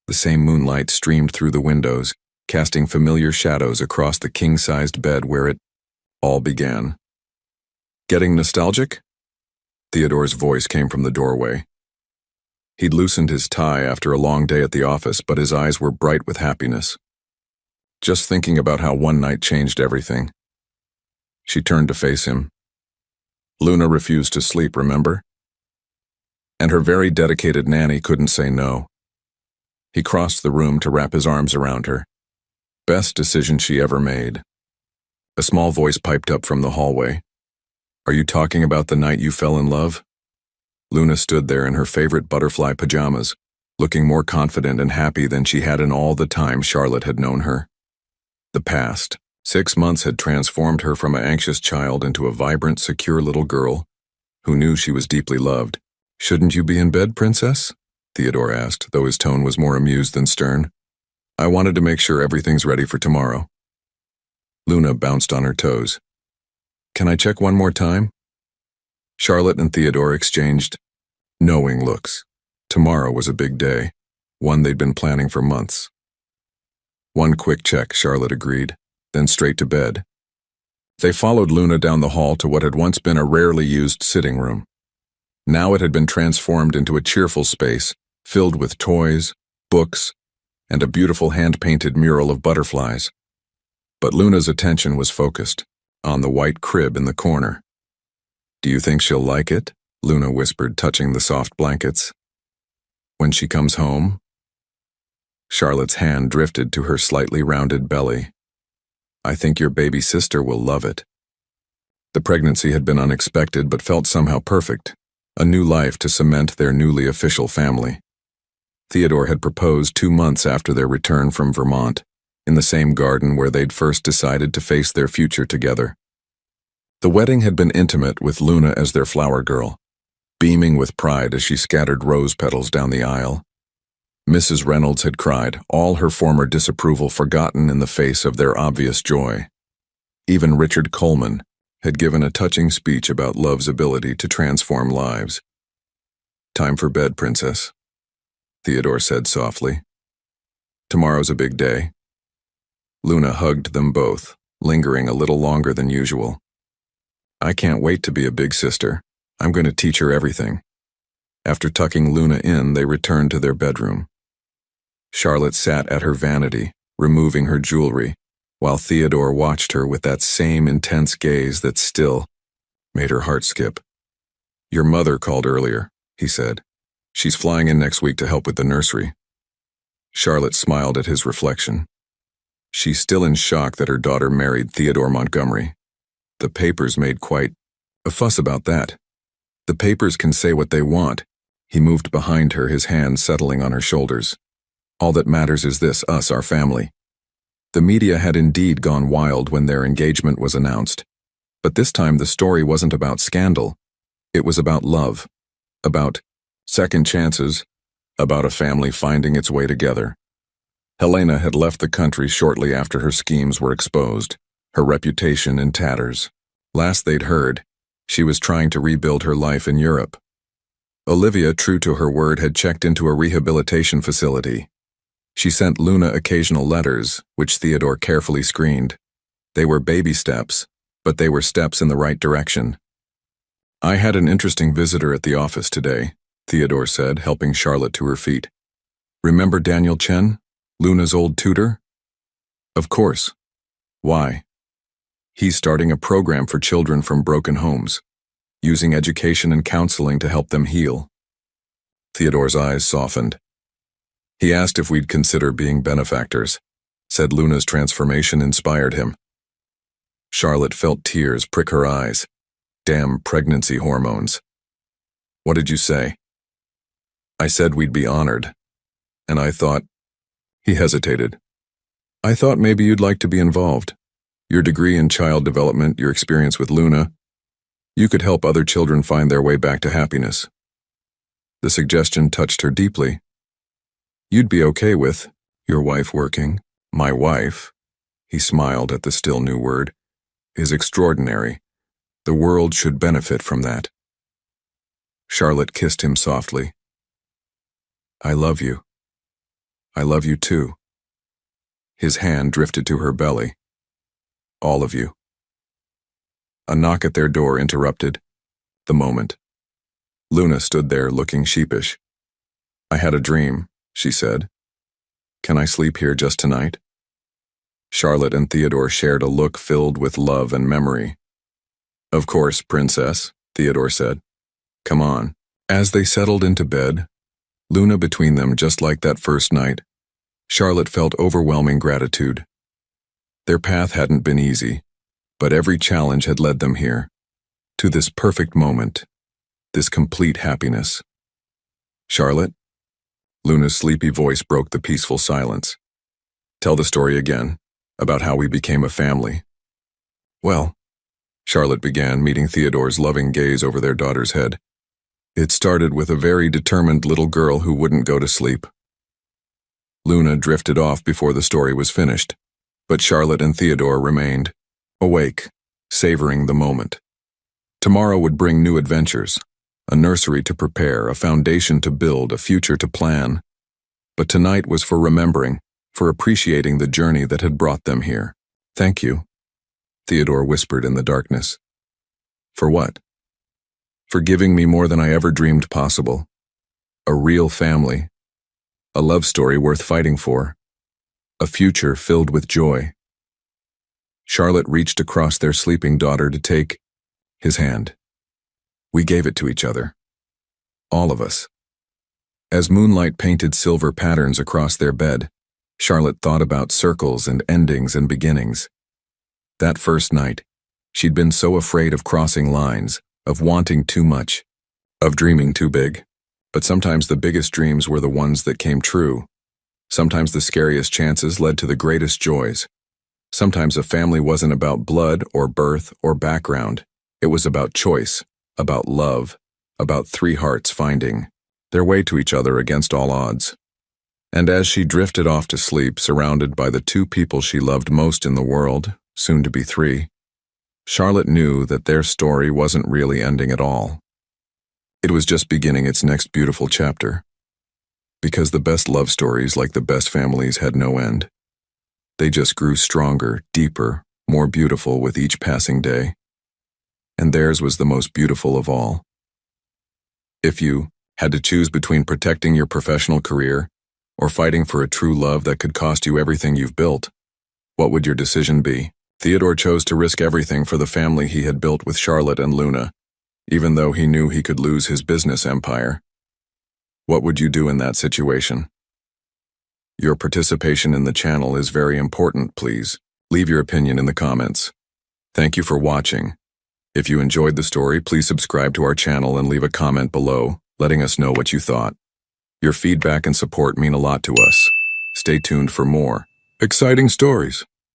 The same moonlight streamed through the windows, casting familiar shadows across the king-sized bed where it all began. Getting nostalgic? Theodore's voice came from the doorway. He'd loosened his tie after a long day at the office, but his eyes were bright with happiness. Just thinking about how one night changed everything. She turned to face him. Luna refused to sleep, remember? And her very dedicated nanny couldn't say no. He crossed the room to wrap his arms around her. Best decision she ever made. A small voice piped up from the hallway. Are you talking about the night you fell in love? Luna stood there in her favorite butterfly pajamas, looking more confident and happy than she had in all the time Charlotte had known her. The past 6 months had transformed her from an anxious child into a vibrant, secure little girl who knew she was deeply loved. Shouldn't you be in bed, princess? Theodore asked, though his tone was more amused than stern. I wanted to make sure everything's ready for tomorrow. Luna bounced on her toes. Can I check one more time? Charlotte and Theodore exchanged knowing looks. Tomorrow was a big day, one they'd been planning for months. One quick check, Charlotte agreed, then straight to bed. They followed Luna down the hall to what had once been a rarely used sitting room. Now it had been transformed into a cheerful space, filled with toys, books, and a beautiful hand-painted mural of butterflies. But Luna's attention was focused on the white crib in the corner. Do you think she'll like it? Luna whispered, touching the soft blankets. When she comes home? Charlotte's hand drifted to her slightly rounded belly. I think your baby sister will love it. The pregnancy had been unexpected but felt somehow perfect, a new life to cement their newly official family. Theodore had proposed 2 months after their return from Vermont, in the same garden where they'd first decided to face their future together. The wedding had been intimate, with Luna as their flower girl, beaming with pride as she scattered rose petals down the aisle. Mrs. Reynolds had cried, all her former disapproval forgotten in the face of their obvious joy. Even Richard Coleman had given a touching speech about love's ability to transform lives. "Time for bed, Princess," Theodore said softly. "Tomorrow's a big day." Luna hugged them both, lingering a little longer than usual. "I can't wait to be a big sister. I'm going to teach her everything." After tucking Luna in, they returned to their bedroom. Charlotte sat at her vanity, removing her jewelry, while Theodore watched her with that same intense gaze that still made her heart skip. "Your mother called earlier," he said. "She's flying in next week to help with the nursery." Charlotte smiled at his reflection. She's still in shock that her daughter married Theodore Montgomery. The papers made quite a fuss about that. The papers can say what they want. He moved behind her, his hand settling on her shoulders. "All that matters is this, us, our family." The media had indeed gone wild when their engagement was announced. But this time the story wasn't about scandal. It was about love, about second chances, about a family finding its way together. Helena had left the country shortly after her schemes were exposed, her reputation in tatters. Last they'd heard, she was trying to rebuild her life in Europe. Olivia, true to her word, had checked into a rehabilitation facility. She sent Luna occasional letters, which Theodore carefully screened. They were baby steps, but they were steps in the right direction. "I had an interesting visitor at the office today," Theodore said, helping Charlotte to her feet. "Remember Daniel Chen, Luna's old tutor?" "Of course. Why?" "He's starting a program for children from broken homes, using education and counseling to help them heal." Theodore's eyes softened. "He asked if we'd consider being benefactors," said Luna's transformation inspired him. Charlotte felt tears prick her eyes. Damn pregnancy hormones. "What did you say?" "I said we'd be honored. And I thought—" He hesitated. "I thought maybe you'd like to be involved. Your degree in child development, your experience with Luna, you could help other children find their way back to happiness." The suggestion touched her deeply. "You'd be okay with your wife working?" "My wife," he smiled at the still new word, "is extraordinary. The world should benefit from that." Charlotte kissed him softly. "I love you. I love you too." His hand drifted to her belly. "All of you." A knock at their door interrupted the moment. Luna stood there looking sheepish. "I had a dream," she said. "Can I sleep here just tonight?" Charlotte and Theodore shared a look filled with love and memory. "Of course, Princess," Theodore said. "Come on." As they settled into bed, Luna between them just like that first night, Charlotte felt overwhelming gratitude. Their path hadn't been easy, but every challenge had led them here, to this perfect moment, this complete happiness. "Charlotte?" Luna's sleepy voice broke the peaceful silence. "Tell the story again, about how we became a family." "Well," Charlotte began, meeting Theodore's loving gaze over their daughter's head. "It started with a very determined little girl who wouldn't go to sleep." Luna drifted off before the story was finished, but Charlotte and Theodore remained, awake, savoring the moment. Tomorrow would bring new adventures, a nursery to prepare, a foundation to build, a future to plan. But tonight was for remembering, for appreciating the journey that had brought them here. "Thank you," Theodore whispered in the darkness. "For what?" "For giving me more than I ever dreamed possible. A real family. A love story worth fighting for. A future filled with joy." Charlotte reached across their sleeping daughter to take his hand. "We gave it to each other. All of us." As moonlight painted silver patterns across their bed, Charlotte thought about circles and endings and beginnings. That first night, she'd been so afraid of crossing lines, of wanting too much, of dreaming too big. But sometimes the biggest dreams were the ones that came true. Sometimes the scariest chances led to the greatest joys. Sometimes a family wasn't about blood or birth or background. It was about choice, about love, about three hearts finding their way to each other against all odds. And as she drifted off to sleep, surrounded by the two people she loved most in the world, soon to be three, Charlotte knew that their story wasn't really ending at all. It was just beginning its next beautiful chapter. Because the best love stories, like the best families, had no end. They just grew stronger, deeper, more beautiful with each passing day. And theirs was the most beautiful of all. If you had to choose between protecting your professional career or fighting for a true love that could cost you everything you've built, what would your decision be? Theodore chose to risk everything for the family he had built with Charlotte and Luna, even though he knew he could lose his business empire. What would you do in that situation? Your participation in the channel is very important, please. Leave your opinion in the comments. Thank you for watching. If you enjoyed the story, please subscribe to our channel and leave a comment below, letting us know what you thought. Your feedback and support mean a lot to us. Stay tuned for more exciting stories.